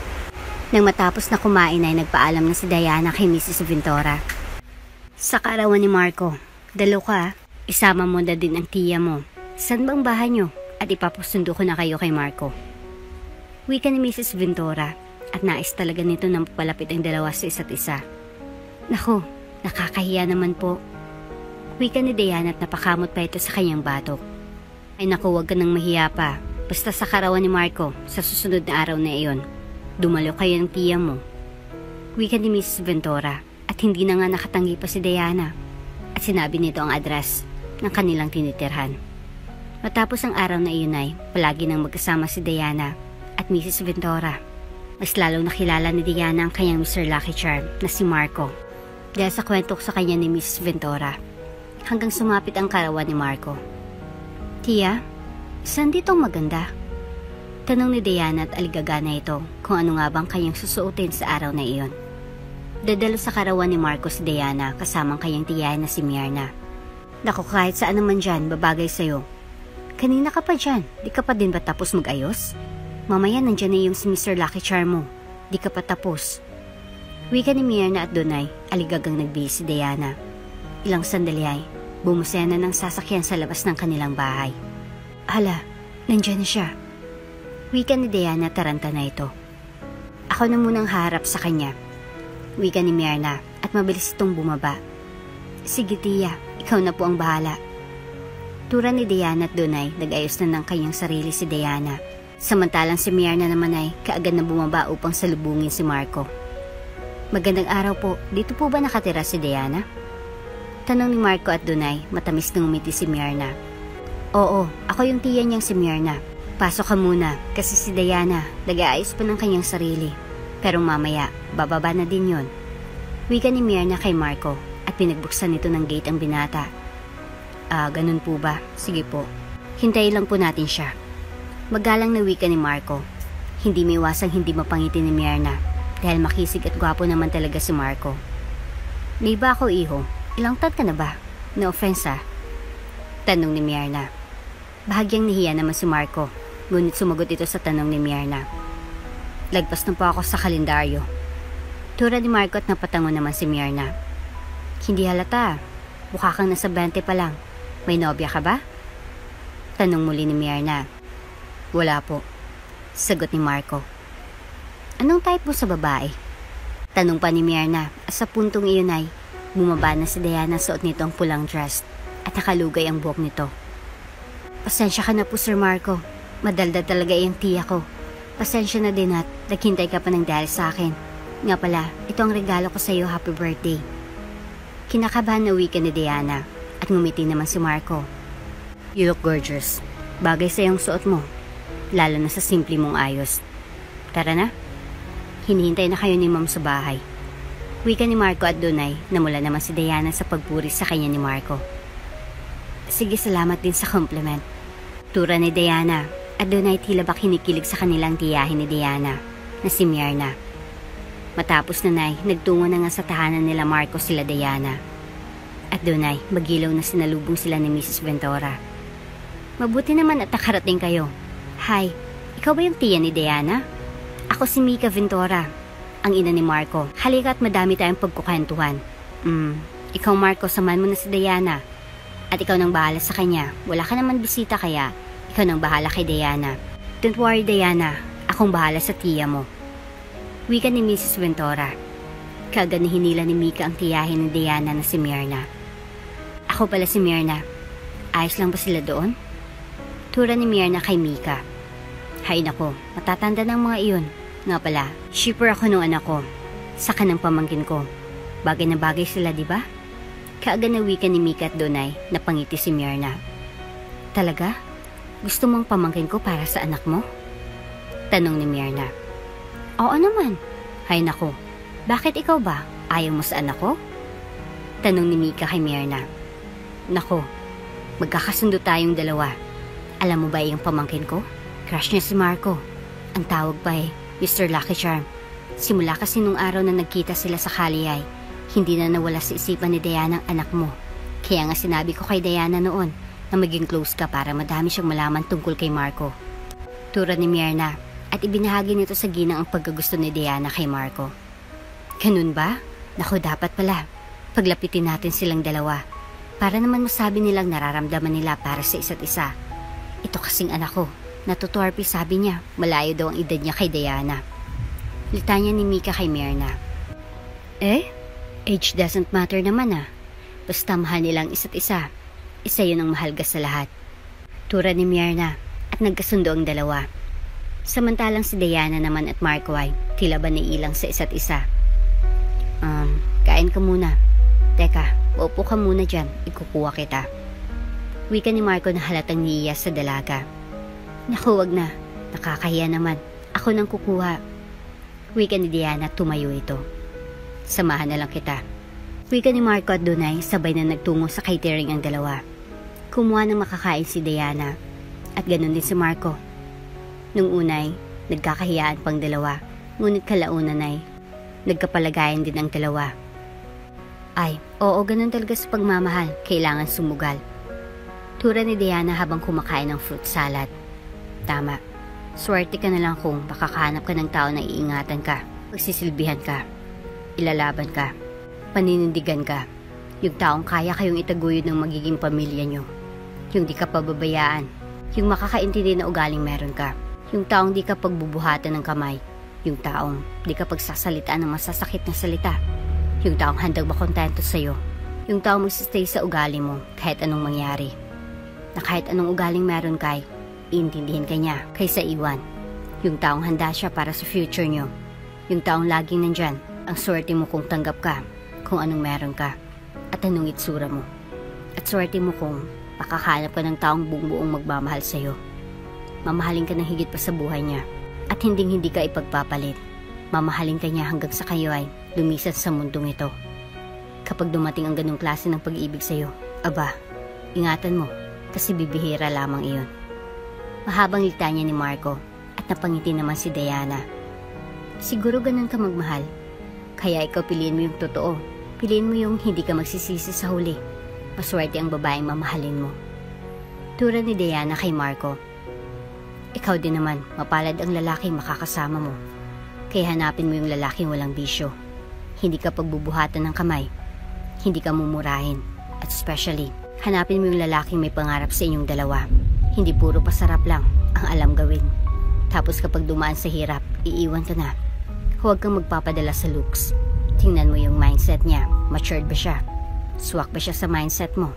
Nang matapos na kumain ay nagpaalam na si Diana kay Mrs. Ventura. Sa kaarawan ni Marco, dalo ka, isama mo na din ang tiya mo. Saan ba ang bahay nyo? At ipapasundo ko na kayo kay Marco. Wika ni Mrs. Ventura at nais talaga nito na papalapit ang dalawa sa isa't isa. Naku, nakakahiya naman po. Wika ni Diana at napakamot pa ito sa kanyang batok. Ay naku, wag ka nang mahiya pa. Basta sa kaarawan ni Marco, sa susunod na araw na iyon, dumalo kayo ng tiya mo. Wika ni Mrs. Ventura at hindi na nga nakatanggi pa si Diana at sinabi nito ang address ng kanilang tinitirhan. Matapos ang araw na iyon ay palagi nang magkasama si Diana at Mrs. Ventura. Mas lalong nakilala ni Diana ang kanyang Mr. Lucky Charm na si Marco dahil sa kwento ko sa kanya ni Mrs. Ventura hanggang sumapit ang karawan ni Marco. Tia, saan ditong maganda? Tanong ni Diana at aligaga na ito kung ano nga bang kanyang susuotin sa araw na iyon. Dadalo sa karawan ni Marco si Diana kasamang kanyang tiyahin na si Myrna. Naku, kahit saan naman dyan, babagay sa'yo. Kanina ka pa dyan, di ka pa din ba tapos mag-ayos? Mamaya nandyan na yung si Mr. Lucky Charm mo, di ka pa tapos. Wika ni Myrna at Dunay, aligagang nagbihis si Diana. Ilang sandali ay bumusena ng sasakyan sa labas ng kanilang bahay. Hala, nandyan na siya. Wika ni Diana taranta na ito. Ako na munang harap sa kanya. Wika ni Myrna at mabilis itong bumaba. Sige tiya, ikaw na po ang bahala. Tura ni Diana at Dunay, nag-ayos na ng kanyang sarili si Diana. Samantalang si Myrna naman ay kaagad na bumaba upang salubungin si Marco. Magandang araw po, dito po ba nakatira si Diana? Tanong ni Marco at Dunay, matamis na ngumiti si Myrna. Oo, ako yung tiya niyang si Myrna. Pasok ka muna kasi si Diana nag-aayos pa ng kanyang sarili. Pero mamaya, bababa na din yon. Wika ni Myrna kay Marco at pinagbuksan nito ng gate ang binata. Ganun po ba? Sige po. Hintayin lang po natin siya. Magalang na wika ni Marco. Hindi may iwasang hindi mapangiti ni Myrna dahil makisig at gwapo naman talaga si Marco. May ba ako, iho? Ilang taon ka na ba? No offense Tanong ni Myrna. Bahagyang nahiya naman si Marco, ngunit sumagot ito sa tanong ni Myrna. Lagpas na po ako sa kalendaryo. Tura ni Marco at napatango naman si Myrna. Hindi halata. Mukha kang nasa 20 pa lang. May nobya ka ba? Tanong muli ni Myrna. Wala po. Sagot ni Marco. Anong type mo sa babae? Tanong pa ni Myrna at sa puntong iyon ay bumaba na si Diana suot nito ang pulang dress at nakalugay ang buhok nito. Pasensya ka na po, Sir Marco. Madaldal talaga yung tiya ko. Pasensya na din at naghintay ka pa ng dahil sa akin. Nga pala, ito ang regalo ko sa iyo. Happy birthday. Kinakabahan na wika ni Diana at ngumiti naman si Marco. You look gorgeous. Bagay sa iyong suot mo. Lalo na sa simple mong ayos. Tara na. Hinihintay na kayo ni Ma'am sa bahay. Wika ni Marco at dunay namula naman si Diana sa pagpuri sa kanya ni Marco. Sige, salamat din sa compliment. Tura ni Diana at dunay tila ba kinikilig sa kanilang tiyahin ni Diana na si Myrna. Matapos na nagtungo na nga sa tahanan nila Marco sila Diana. At dunay magilaw na sinalubong sila ni Mrs. Ventura. Mabuti naman at nakarating kayo. Hi, ikaw ba yung tiya ni Diana? Ako si Mika Ventura, ang ina ni Marco. Halika at madami tayong pagkukwentuhan. Ikaw Marco, samahan mo na si Diana. At ikaw nang bahala sa kanya. Wala ka naman bisita kaya ikaw nang bahala kay Diana. Don't worry Diana, akong bahala sa tiya mo. Wika ni Mrs. Ventura. Kaagad na hinila ni Mika ang tiyahin ni Diana na si Myrna. Ako pala si Myrna. Ayos lang ba sila doon? Tura ni Myrna kay Mika. Hay nako, matatanda ng mga iyon. Nga pala, shipper ako nung anak ko. Saka ng pamangkin ko. Bagay na bagay sila, di ba? Kaagad na wika ni Mika at Donay, napangiti si Myrna. Talaga? Gusto mong pamangkin ko para sa anak mo? Tanong ni Myrna. Oo naman. Hay nako, bakit ikaw ba? Ayaw mo sa anak ko? Tanong ni Mika kay Myrna. Nako, magkakasundo tayong dalawa. Alam mo ba yung pamangkin ko? Crush niya si Marco. Ang tawag pa Mr. Lucky Charm. Simula kasi nung araw na nagkita sila sa Kaliyay, hindi na nawala sa isipan ni Diana ang anak mo. Kaya nga sinabi ko kay Diana noon na maging close ka para madami siyang malaman tungkol kay Marco. Tura ni Myrna at ibinahagi nito sa ginang ang pagkagusto ni Diana kay Marco. Ganun ba? Naku, dapat pala. Paglapitin natin silang dalawa para naman masabi nilang nararamdaman nila para sa isa't isa. Ito kasing anak ko, natutorpe sabi niya, malayo daw ang edad niya kay Diana. Litanya ni Mika kay Myrna. Age doesn't matter naman Basta mahal nilang isa't isa. Isa yun ang mahalga sa lahat. Tura ni Myrna at nagkasundo ang dalawa. Samantalang si Diana naman at Marco ay tila ba naiilang sa isa't isa. Kain ka muna. Teka, uupo ka muna dyan. Ikukuha kita. Wika ni Marco na halatang niya sa dalaga. Naku, wag na. Nakakahiya naman. Ako nang kukuha. Wika ni Diana, tumayo ito. Samahan na lang kita. Wika ni Marco at Donay, sabay na nagtungo sa catering ang dalawa. Kumuha ng makakain si Diana. At ganun din si Marco. Nung unay, nagkakahiyaan pang dalawa. Ngunit kalaunan ay nagkapalagayan din ang dalawa. Ay, oo, ganun talaga sa pagmamahal. Kailangan sumugal. Tura ni Diana habang kumakain ng fruit salad. Tama. Swerte ka na lang kung makakahanap ka ng tao na iingatan ka, magsisilbihan ka, ilalaban ka, paninindigan ka. Yung taong kaya kayong itaguyod ng magiging pamilya nyo. Yung di ka pababayaan. Yung makakaintindi na ugaling meron ka. Yung taong di ka pagbubuhatan ng kamay. Yung taong di ka pagsasalitaan ng masasakit na salita. Yung taong handang makontento sa'yo. Yung taong magsistay sa ugali mo kahit anong mangyari. Na kahit anong ugaling meron kay, iintindihin ka niya kaysa iwan. Yung taong handa siya para sa future nyo. Yung taong laging nandyan, ang swerte mo kung tanggap ka, kung anong meron ka, at anong itsura mo. At swerte mo kung Makakahanap ka ng taong buong magmamahal sa'yo. Mamahalin ka ng higit pa sa buhay niya. At hindi ka ipagpapalit. Mamahalin ka niya hanggang sa kayo ay lumisan sa mundong ito. Kapag dumating ang ganong klase ng pag-ibig sa'yo, aba, ingatan mo kasi bibihira lamang iyon. Mahabang litanya ni Marco at napangiti naman si Diana. Siguro ganun ka magmahal. Kaya ikaw piliin mo yung totoo. Piliin mo yung hindi ka magsisisi sa huli. Maswerte ang babaeng mamahalin mo. Tura ni Diana kay Marco. Ikaw din naman, mapalad ang lalaking makakasama mo. Kaya hanapin mo yung lalaking walang bisyo. Hindi ka pagbubuhatan ng kamay. Hindi ka mumurahin. At especially, hanapin mo yung lalaking may pangarap sa inyong dalawa. Hindi puro pasarap lang ang alam gawin. Tapos kapag dumaan sa hirap, iiwan ka na. Huwag kang magpapadala sa looks. Tingnan mo yung mindset niya. Matured ba siya? Swak ba siya sa mindset mo?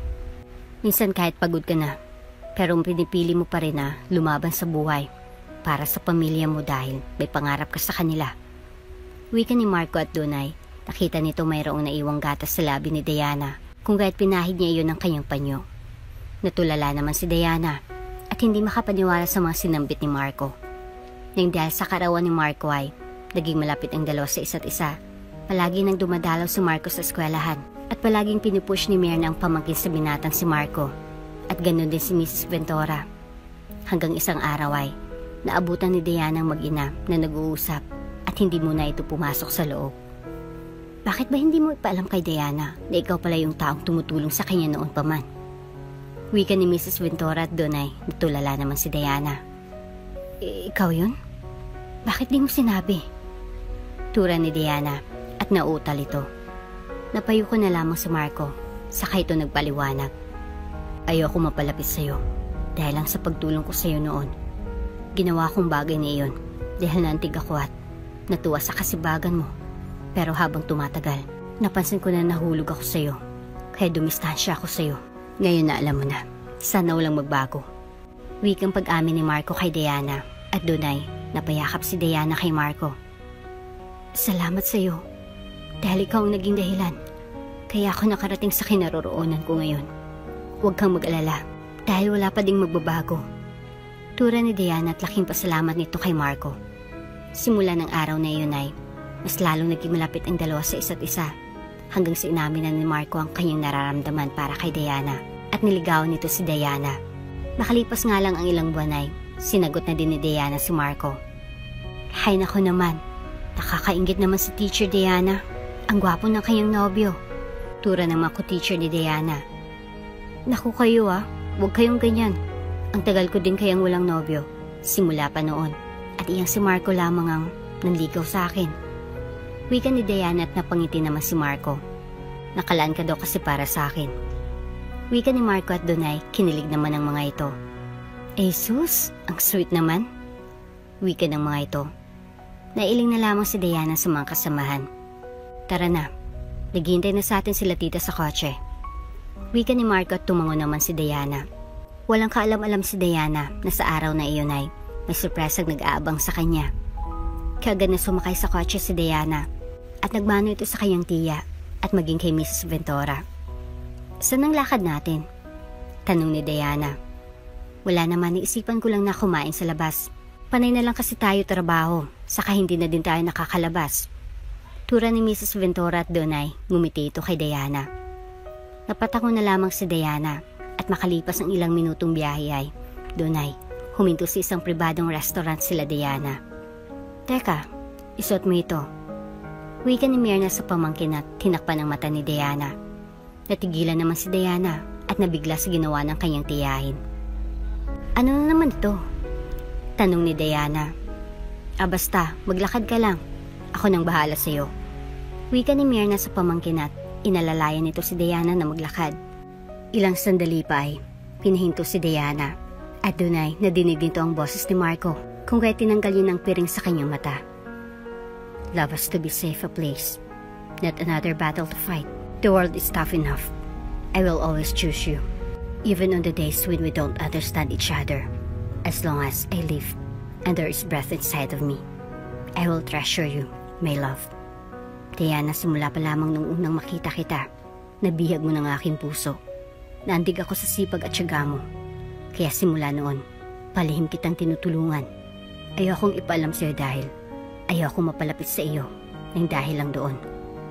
Minsan kahit pagod ka na, pero pinipili mo pa rin na lumaban sa buhay para sa pamilya mo dahil may pangarap ka sa kanila. Wika ni Marco at Dunay, nakita nito mayroong naiwang gatas sa labi ni Diana kung kahit pinahid niya iyon ng kanyang panyo. Natulala naman si Diana at hindi makapaniwala sa mga sinambit ni Marco. Nang dahil sa karawan ni Marco ay naging malapit ang dalawa sa isa't isa. Palagi nang dumadalaw si Marco sa eskwelahan at palaging pinupush ni Mirna ang pamangkin sa binatang si Marco. At ganoon din si Mrs. Ventura. Hanggang isang araw ay naabutan ni Diana ang mag-ina na nag-uusap at hindi muna ito pumasok sa loob. Bakit ba hindi mo ipaalam kay Diana na ikaw pala yung taong tumutulong sa kanya noon pa man? Wika ni Mrs. Ventura at doon ay natulala naman si Diana. Ikaw yun? Bakit di mo sinabi? Tura ni Diana at nautal ito. Napayo ko na lamang sa Marco, saka ito nagpaliwanag. Ayoko mapalapit sa'yo dahil lang sa pagtulong ko sa'yo noon. Ginawa kong bagay na iyon dahil naantig ako at natuwa sa kasibagan mo. Pero habang tumatagal, napansin ko na nahulog ako sa'yo. Kaya dumistansya ako sa'yo. Ngayon na alam mo na, sana walang magbago. Wikang pag-amin ni Marco kay Diana at doon ay napayakap si Diana kay Marco. Salamat sa'yo dahil ikaw ang naging dahilan. Kaya ako nakarating sa kinaroroonan ko ngayon. Huwag kang mag-alala dahil wala pa ding magbabago. Tura ni Diana at laking pasalamat nito kay Marco. Simula ng araw na iyon ay mas lalong naging malapit ang dalawa sa isa't isa hanggang sa inamin na ni Marco ang kanyang nararamdaman para kay Diana at niligawan nito si Diana. Makalipas nga lang ang ilang buwan ay sinagot na din ni Diana si Marco. Hay nako naman, nakakaingit naman si Teacher Diana. Ang gwapo ng kanyang nobyo. Tura naman ko teacher ni Diana. Naku kayo huwag kayong ganyan. Ang tagal ko din kayang walang nobyo. Simula pa noon. At iyang si Marco lamang ang nanligaw sa akin. Wika ni Diana at napangiti naman si Marco. Nakalaan ka daw kasi para sa akin. Wika ni Marco at Dunay, kinilig naman ang mga ito. Jesus, ang sweet naman. Wika ng mga ito. Nailing na lamang si Diana sa mga kasamahan. Tara na, naghihintay na sa atin sila tita sa kotse. Wika ni Marco at tumango naman si Diana. Walang kaalam-alam si Diana na sa araw na iyon ay may surpresang nag-aabang sa kanya. Kaagad na sumakay sa kotse si Diana at nagmano ito sa kanyang tiya at maging kay Mrs. Ventura. Saan ang lakad natin? Tanong ni Diana. Wala naman, naisipan ko lang na kumain sa labas. Panay na lang kasi tayo trabaho, saka hindi na din tayo nakakalabas. Tura ni Mrs. Ventura at Donay, ngumiti ito kay Diana. Napatango na lamang si Diana at makalipas ang ilang minutong biyahe ay, Donay, huminto sa isang pribadong restaurant sila Diana. Teka, isuot mo ito. Wika ni Mirna sa pamangkin at tinakpan ang mata ni Diana. Natigilan naman si Diana at nabigla sa ginawa ng kanyang tiyahin. Ano na naman ito? Tanong ni Diana. Basta, maglakad ka lang. Ako nang bahala sa'yo. Wika ni Mirna sa pamangkin at inalalayan nito si Diana na maglakad. Ilang sandali pa ay pinahinto si Diana at doon ay nadinig dito ang boses ni Marco kung kaya tinanggal yun ang piring sa kanyang mata. Love us to be safe a place, not another battle to fight. The world is tough enough. I will always choose you, even on the days when we don't understand each other. As long as I live and there is breath inside of me, I will treasure you, my love. Diana, simula pa lamang nung unang makita kita, nabihag mo ng aking puso. Naandig ako sa sipag at tiyaga mo. Kaya simula noon, palihim kitang tinutulungan. Ayokong ipaalam sa'yo dahil ayokong mapalapit sa iyo ng dahil lang doon.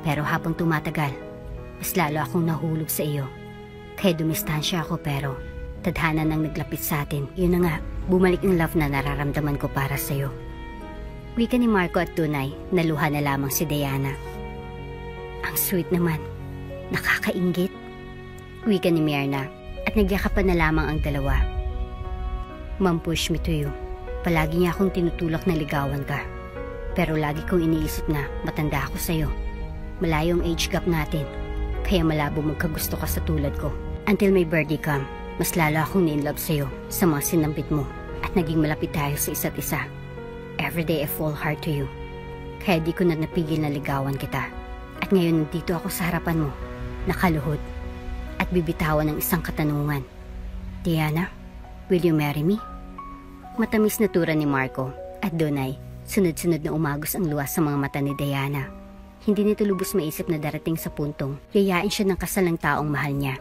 Pero habang tumatagal, mas lalo akong nahulog sa iyo. Kaya dumistansya ako pero tadhana nang naglapit sa atin. Yun na nga, bumalik ang love na nararamdaman ko para sa'yo. Wika ni Marco at tunay, naluha na lamang si Diana. Ang sweet naman, nakakainggit. Wika ni Myrna at nagyakapan na lamang ang dalawa. Ma'am push me to you. Palagi niya akong tinutulak na ligawan ka. Pero lagi kong iniisip na matanda ako sa'yo. Malayo ang age gap natin, kaya malabo magkagusto ka sa tulad ko. Until may birthday come, mas lalo akong ni-inlove sa'yo sa mga sinambit mo at naging malapit tayo sa isa't isa. Everyday I fall hard to you. Kaya di ko na napigil na ligawan kita. At ngayon nandito ako sa harapan mo, nakaluhod, at bibitawan ng isang katanungan. Diana, will you marry me? Matamis na tura ni Marco at doon ay sunod-sunod na umagos ang luwas sa mga mata ni Diana. Hindi nito lubos maisip na darating sa puntong yayain siya ng kasal ng taong mahal niya.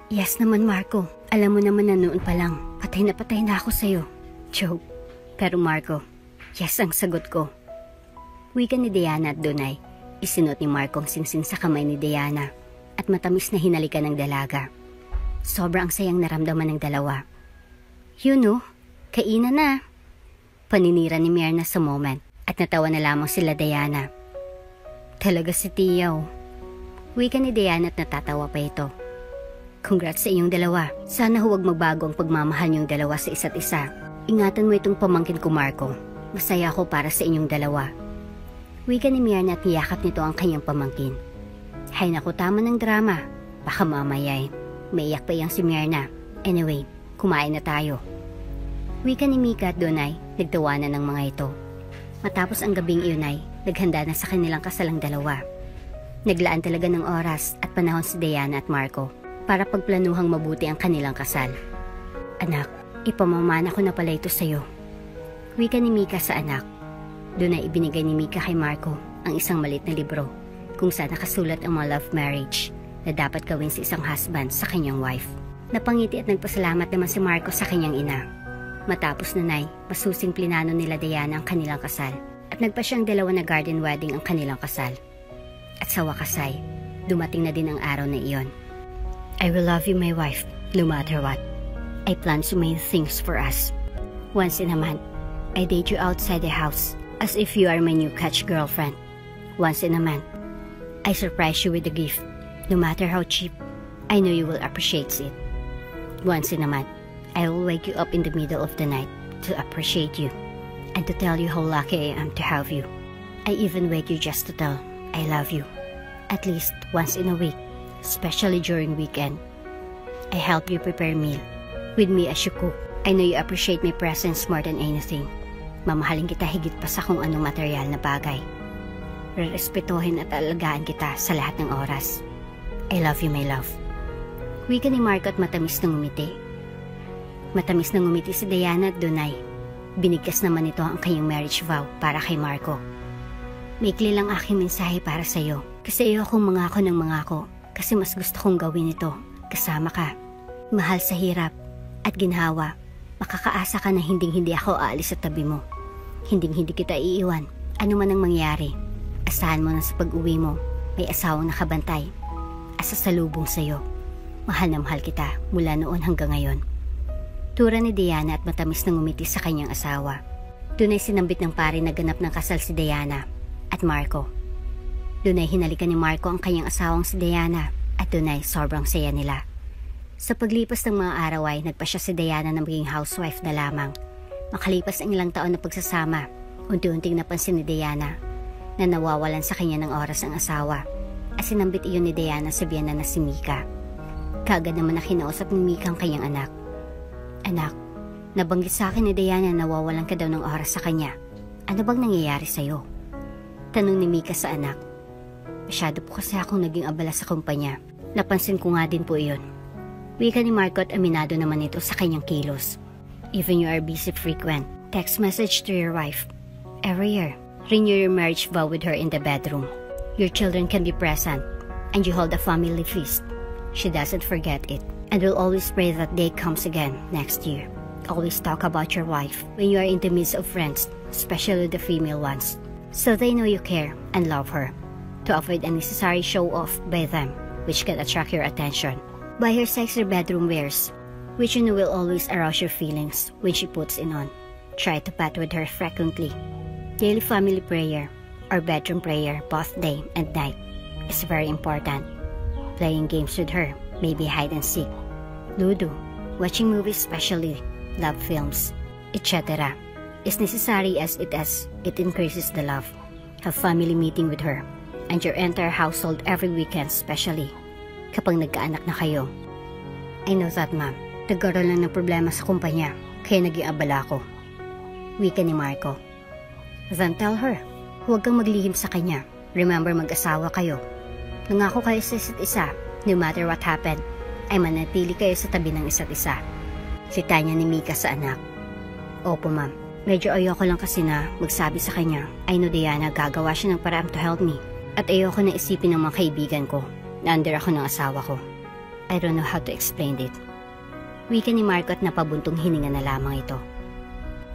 Yes naman Marco, alam mo naman na noon pa lang, patay na ako sa'yo. Joke. Pero Marco, yes ang sagot ko. Wika ni Diana at doon ay isinot ni Marco ang singsing sa kamay ni Diana at matamis na hinalikan ng dalaga. Sobrang sayang naramdaman ng dalawa. You know, kainan na. Paninira ni Myrna sa moment at natawa na lamang sila Diana. Talaga si Tiyaw. Wika ni Diana at natatawa pa ito. Congrats sa inyong dalawa. Sana huwag magbago ang pagmamahal niyong dalawa sa isa't isa. Ingatan mo itong pamangkin ko Marco. Masaya ako para sa inyong dalawa. Wika ni Myrna at niyakap nito ang kanyang pamangkin. Hay naku, tama ng drama. Baka mamaya maiyak pa iyang si Myrna. Anyway, kumain na tayo. Wika ni Mika at doon ay nagtawanan ng mga ito. Matapos ang gabing iyon ay naghanda na sa kanilang kasalang dalawa. Naglaan talaga ng oras at panahon si Diana at Marco para pagplanuhang mabuti ang kanilang kasal. Anak, ipamamana ko na pala ito sa'yo. Wika ni Mika sa anak. Doon ay ibinigay ni Mika kay Marco ang isang maliit na libro kung saan nakasulat ang mga love marriage na dapat gawin sa isang husband sa kanyang wife. Napangiti at nagpasalamat naman si Marco sa kanyang ina. Matapos nanay, masusing plinano nila Diana ang kanilang kasal at nagpa siyang dalawa na garden wedding ang kanilang kasal. At sa wakas ay, dumating na din ang araw na iyon. I will love you my wife, no matter what. I plan to make things for us. Once in a month, I date you outside the house as if you are my new catch girlfriend. Once in a month, I surprise you with a gift. No matter how cheap, I know you will appreciate it. Once in a month, I will wake you up in the middle of the night to appreciate you and to tell you how lucky I am to have you. I even wake you just to tell I love you. At least once in a week, especially during weekend. I help you prepare meal with me as you cook. I know you appreciate my presence more than anything. Mamahalin kita higit pa sa kung anong material na bagay. Rerespetuhin at alagaan kita sa lahat ng oras. I love you, my love. Wika ni Marco at matamis na ngumiti. Matamis na ngumiti si Diana at Dunay. Binigkas naman ito ang kanyang marriage vow para kay Marco. Maikli lang aking mensahe para sa'yo. Kasi ayokong mangako ng mangako. Kasi mas gusto kong gawin ito. Kasama ka. Mahal sa hirap at ginhawa. Makakaasa ka na hinding-hindi ako aalis sa tabi mo. Hinding-hindi kita iiwan. Ano man ang mangyari. Asahan mo na sa pag-uwi mo, may asawang nakabantay. Asa salubong sa'yo. Mahal na mahal kita mula noon hanggang ngayon. Tura ni Diana at matamis na ngumiti sa kanyang asawa. Doon ay sinambit ng pari na ganap ng kasal si Diana at Marco. Doon ay hinalikan ni Marco ang kanyang asawang si Diana at doon ay sobrang saya nila. Sa paglipas ng mga araw ay nagpa siya si Diana na maging housewife na lamang. Makalipas ang ilang taon na pagsasama, unti-unting napansin ni Diana na nawawalan sa kanya ng oras ang asawa at sinambit iyon ni Diana sa biyana na si Mika. Kaagad naman na kinausap ni Mika ang kanyang anak. Anak, nabanggit sa akin ni Diana na nawawalan ka daw ng oras sa kanya. Ano bang nangyayari sa'yo? Tanong ni Mika sa anak. Masyado po kasi akong naging abala sa kumpanya. Napansin ko nga din po iyon. Wika ni Marco at aminado naman ito sa kanyang kilos. Even you are busy frequent, text message to your wife. Every year, renew your marriage vow with her in the bedroom. Your children can be present, and you hold a family feast. She doesn't forget it. And we'll always pray that day comes again next year. Always talk about your wife when you are in the midst of friends, especially the female ones, so they know you care and love her, to avoid unnecessary show-off by them, which can attract your attention. Buy her sexy bedroom wears, which you know will always arouse your feelings when she puts it on. Try to pat with her frequently. Daily family prayer or bedroom prayer both day and night is very important. Playing games with her, maybe hide and seek, Ludo, watching movies, especially love films, etc. is necessary as it increases the love. Have family meeting with her and your entire household every weekend, especially kapag nagkaanak na kayo. I know that, ma'am. Nagkaroon lang ng problema sa kumpanya, kaya naging abala ko. Wika ni Marco. Then tell her, huwag kang maglihim sa kanya. Remember, mag-asawa kayo. Nangako kayo sa isa't isa, no matter what happened, ay manatili kayo sa tabi ng isa't isa. Si Tanya ni Mika sa anak. Opo, ma'am. Medyo ayoko lang kasi na magsabi sa kanya, I know Diana, gagawa siya ng paraan to help me. At ayoko na isipin ng mga kaibigan ko na under ako ng asawa ko. I don't know how to explain it. Wika ni Marco at napabuntong hininga na lamang ito.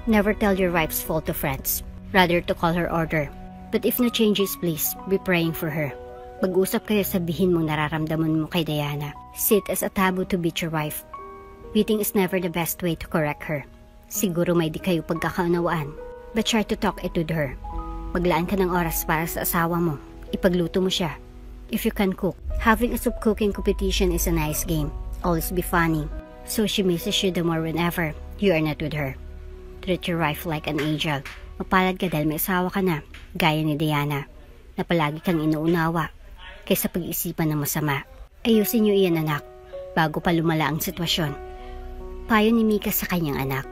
Never tell your wife's fault to friends. Rather to call her order. But if no changes, please, be praying for her. Mag-usap kayo, sabihin mong nararamdaman mo kay Diana. Sit as a taboo to beat your wife. Beating is never the best way to correct her. Siguro may di kayo pagkakaunawaan. But try to talk it with her. Maglaan ka ng oras para sa asawa mo. Ipagluto mo siya. If you can cook, having a soup cooking competition is a nice game. Always be funny. So she misses you the more whenever you are not with her. Treat your wife like an angel. Mapalad ka dahil may asawa ka na, gaya ni Diana, na palagi kang inuunawa kaysa pag-isipan ng masama. Ayusin niyo iyan, anak, bago pa lumala ang sitwasyon. Payo ni Mika sa kanyang anak.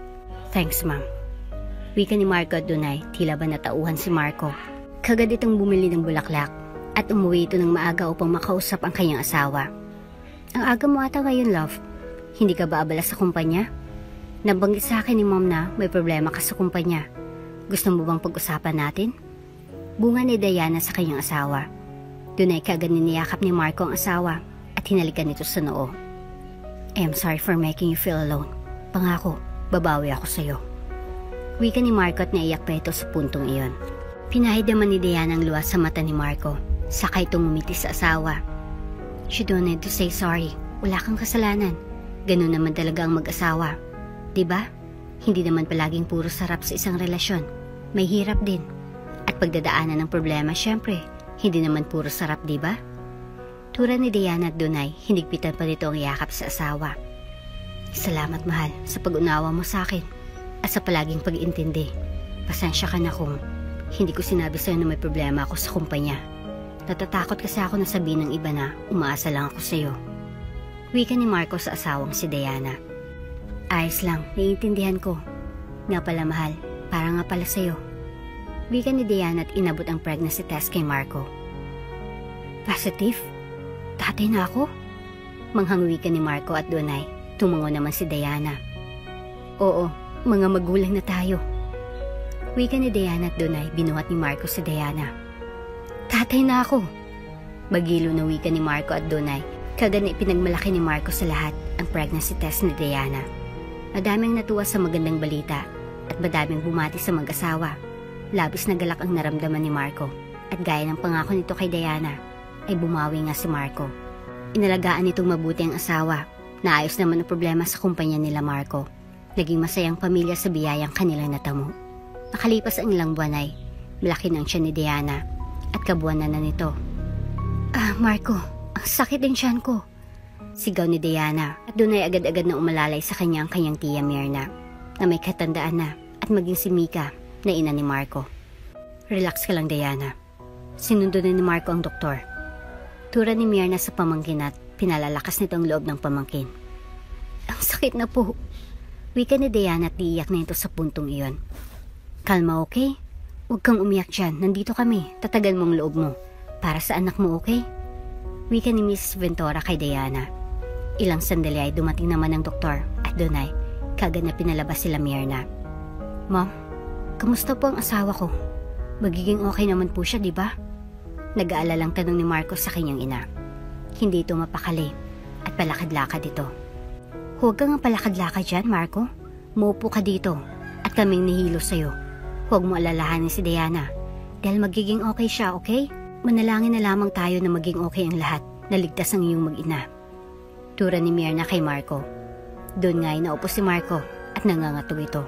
Thanks, ma'am. Wika ni Marco at Dunay, tila ba natauhan si Marco. Kagad itong bumili ng bulaklak at umuwi ito ng maaga upang makausap ang kanyang asawa. Ang aga mo ata ngayon, love. Hindi ka ba abala sa kumpanya? Nabanggit sa akin ni mom na may problema ka sa kumpanya. Gusto mo bang pag-usapan natin? Bunga ni Diana sa kanyang asawa. Doon ay kagad niniyakap ni Marco ang asawa at hinalikan nito sa noo. I am sorry for making you feel alone. Pangako, babawi ako sa'yo. Wika ni Marco at naiyak pa ito sa puntong iyon. Pinahid naman ni Diana ang luha sa mata ni Marco. Saka itong umiti sa asawa. You don't need to say sorry. Wala kang kasalanan. Ganun naman talaga ang mag-asawa. Diba? Hindi naman palaging puro sarap sa isang relasyon. May hirap din. At pagdadaanan ng problema, syempre, hindi naman puro sarap, diba? Tura ni Diana at Dunay, hinigpitan pa nito ang yakap sa asawa. Salamat, mahal, sa pag-unawa mo sa akin at sa palaging pag-intindi. Pasensya ka na kung hindi ko sinabi sa'yo na may problema ako sa kumpanya. Natatakot kasi ako na sabihin ng iba na umaasa lang ako sa'yo. Wika ni Marco sa asawang si Diana. Ayos lang, naiintindihan ko. Nga pala, mahal, para nga pala sa'yo. Wika ni Diana at inabot ang pregnancy test kay Marco. Positive? Tatay na ako? Manghang wika ni Marco at Dunay. Tumango naman si Diana. Oo, mga magulang na tayo. Wika ni Diana at Dunay, binuhat ni Marco si Diana. Tatay na ako! Bagilo na wika ni Marco at Dunay. Kagad na ipinagmalaki ni Marco sa lahat ang pregnancy test ni Diana. Madaming natuwa sa magandang balita at madaming bumati sa mag-asawa. Labis na galak ang naramdaman ni Marco at gaya ng pangako nito kay Diana ay bumawi nga si Marco. Inalagaan nitong mabuti ang asawa. Naayos naman ang problema sa kumpanya nila Marco. Naging masayang pamilya sa biyayang kanilang natamo. Nakalipas ang ilang buwan ay malaki ng tiyan ni Diana at kabuwanan na nito. Marco, ang sakit ng tiyan ko. Sigaw ni Diana at doon ay agad-agad na umalalay sa kanyang tiya Mirna na may katandaan na at maging si Mika na ina ni Marco. Relax ka lang, Diana. Sinundo na ni Marco ang doktor. Tura ni Mirna sa pamangkin at pinalalakas nito ang loob ng pamangkin. Ang sakit na po. Wika ni Diana at iiyak na ito sa puntong iyon. Kalma, okay? Huwag kang umiyak dyan. Nandito kami. Tatagan mong loob mo. Para sa anak mo, okay? Wika ni Mrs. Ventura kay Diana. Ilang sandali ay dumating naman ang doktor at doon ay kagad na pinalabas sila Mirna. Mom, kamusta po ang asawa ko? Magiging okay naman po siya, di ba? Nag-aalalang tanong ni Marco sa kanyang ina. Hindi ito mapakali at palakad-lakad ito. Huwag kang palakad-lakad dyan, Marco. Maupo ka dito at kaming nihilo sa'yo. Huwag mo alalahanin si Diana dahil magiging okay siya, okay? Manalangin na lamang tayo na maging okay ang lahat, na ligtas ang iyong mag-ina. Tura ni Myrna kay Marco. Doon nga ay naupo si Marco at nangangatog ito.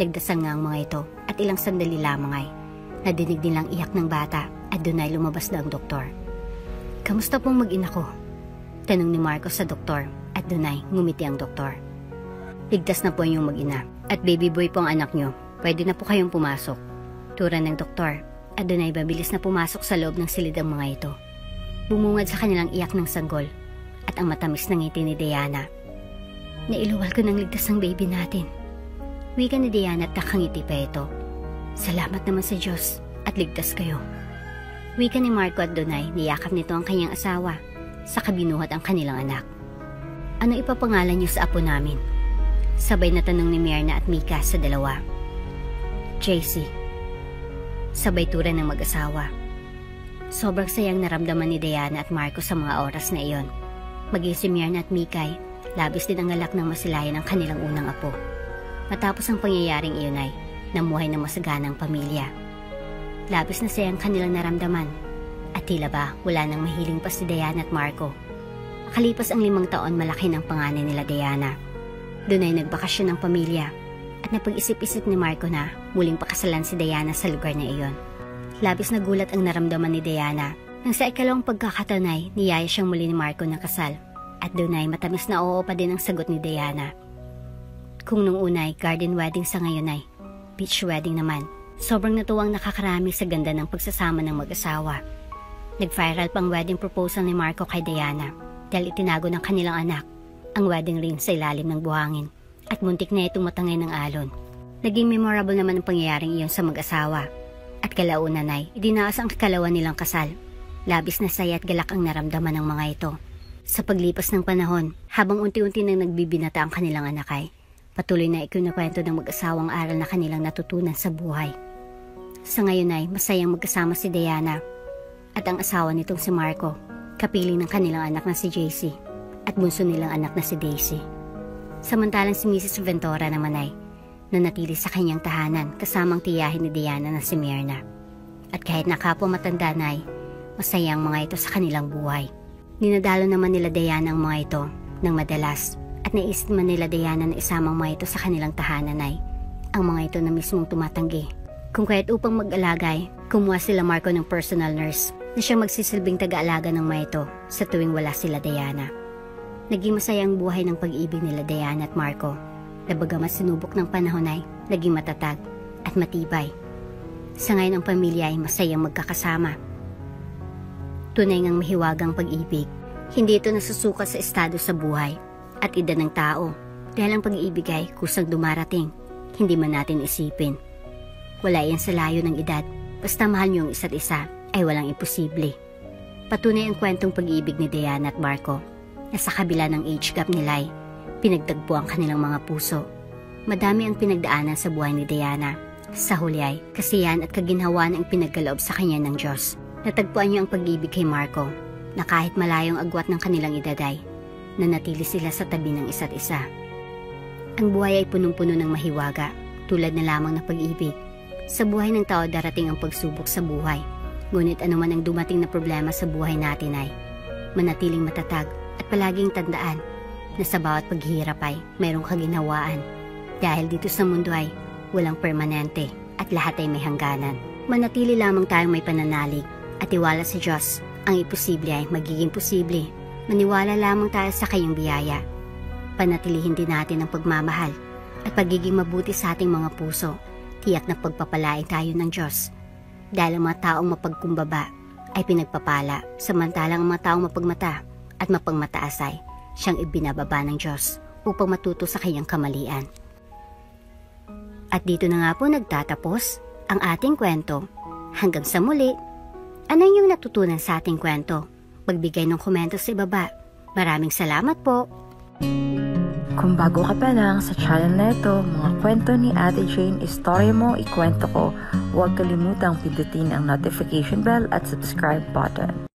Nagdasal nga ang mga ito at ilang sandali lamang ay nadinig nilang iyak ng bata at doon ay lumabas na ang doktor. Kamusta pong mag-ina ko? Tanong ni Marco sa doktor at doon ay ngumiti ang doktor. Ligtas na po ang iyong mag-ina at baby boy po ang anak nyo. Pwede na po kayong pumasok. Tura ng doktor at doon ay mabilis na pumasok sa loob ng silid ang mga ito. Bumungad sa kanilang iyak ng sanggol at ang matamis na ngiti ni Diana. Nailuwal ko ng ligtas ang baby natin. Wika ni Diana at nakangiti pa ito. Salamat naman sa Diyos at ligtas kayo. Wika ni Marco at doon ay niyakap nito ang kanyang asawa sa kabinuhat ang kanilang anak. Ano ipapangalan niyo sa apo namin? Sabay na tanong ni Myrna at Mika sa dalawa. JC. Sabay tura ng mag-asawa. Sobrang sayang naramdaman ni Diana at Marco sa mga oras na iyon. Maging si Myrna at Mika ay labis din ang galak ng masilayan ang kanilang unang apo. Matapos ang pangyayaring iyon ay namuhay ng masaganang pamilya. Labis na sayang kanilang naramdaman at tila ba wala nang mahiling pa si Diana at Marco. Makalipas ang 5 taon, malaki ng panganay nila Diana. Doon ay nagbakasyon ng pamilya at napag-isip-isip ni Marco na muling pakasalan si Diana sa lugar na iyon. Labis na gulat ang naramdaman ni Diana nang sa ikalawang pagkakataon ay niyaya siyang muli ni Marco ng kasal at doon ay matamis na oo pa din ang sagot ni Diana. Kung nung una ay garden wedding, sa ngayon ay beach wedding naman. Sobrang natuwang nakakarami sa ganda ng pagsasama ng mag-asawa. Nag-viral pang wedding proposal ni Marco kay Diana dahil itinago ng kanilang anak ang wedding ring sa ilalim ng buhangin at muntik na itong matangay ng alon. Naging memorable naman ang pangyayaring iyon sa mag-asawa at kalaunan ay idinaos ang ikalawa nilang kasal. Labis na saya at galak ang naramdaman ng mga ito. Sa paglipas ng panahon, habang unti-unti nang nagbibinata ang kanilang anak ay patuloy na ikinukwento ng mag-asawang aral na kanilang natutunan sa buhay. Sa ngayon ay masayang magkasama si Diana at ang asawa nitong si Marco, kapiling ng kanilang anak na si JC at bunso nilang anak na si Daisy. Samantalang si Mrs. Ventura naman ay nanatili sa kanyang tahanan kasamang tiyahin ni Diana na si Myrna. At kahit nakapwa matanda na ay masayang mga ito sa kanilang buhay. Ninadalo naman nila Diana ang mga ito ng madalas at naisip man nila Diana na isamang mga ito sa kanilang tahanan ay ang mga ito na mismong tumatanggi. Kung kaya't upang mag-alaga ay kumuha sila Marco ng personal nurse na siyang magsisilbing taga-alaga ng mga ito sa tuwing wala sila Diana. Naging masaya ang buhay ng pag-ibig nila Diana at Marco na bagamat sinubok ng panahon ay naging matatag at matibay. Sa ngayon ang pamilya ay masayang magkakasama. Tunay ngang mahiwagang pag-ibig. Hindi ito nasusukat sa estado sa buhay at edad ng tao dahil ang pag-ibig ay kusang dumarating, hindi man natin isipin. Wala yan sa layo ng edad, basta mahal niyo ang isa't isa ay walang imposible. Patunay ang kwentong pag-ibig ni Diana at Marco na sa kabila ng age gap nila ay pinagtagpo ang kanilang mga puso. Madami ang pinagdaanan sa buhay ni Diana. Sa huli ay kasiyahan at kaginhawaan ang pinagkaloob sa kanya ng Diyos. Natagpuan niya ang pag-ibig kay Marco na kahit malayong agwat ng kanilang edad ay nanatili sila sa tabi ng isa't isa. Ang buhay ay punong-puno ng mahiwaga, tulad na lamang ng pag-ibig. Sa buhay ng tao darating ang pagsubok sa buhay. Ngunit anuman ang dumating na problema sa buhay natin ay manatiling matatag at palaging tandaan na sa bawat paghihirap ay mayroong kaginhawaan. Dahil dito sa mundo ay walang permanente at lahat ay may hangganan. Manatili lamang tayong may pananalig at tiwala sa Diyos. Ang imposible ay magiging posible. Maniwala lamang tayo sa kanyang biyaya. Panatilihin din natin ang pagmamahal at pagiging mabuti sa ating mga puso. Tiyak na pagpapalain tayo ng Diyos. Dahil ang mga taong mapagkumbaba ay pinagpapala, samantalang ang mga taong mapagmata at mapagmataas ay siyang ibinababa ng Diyos upang matuto sa kanyang kamalian. At dito na nga po nagtatapos ang ating kwento. Hanggang sa muli, ano yung natutunan sa ating kwento? Magbigay ng komento sa ibaba. Maraming salamat po! Kung bago ka pa lang sa channel na ito, mga kwento ni Ate Jane, istorya mo, ikwento ko, huwag kalimutang pindutin ang notification bell at subscribe button.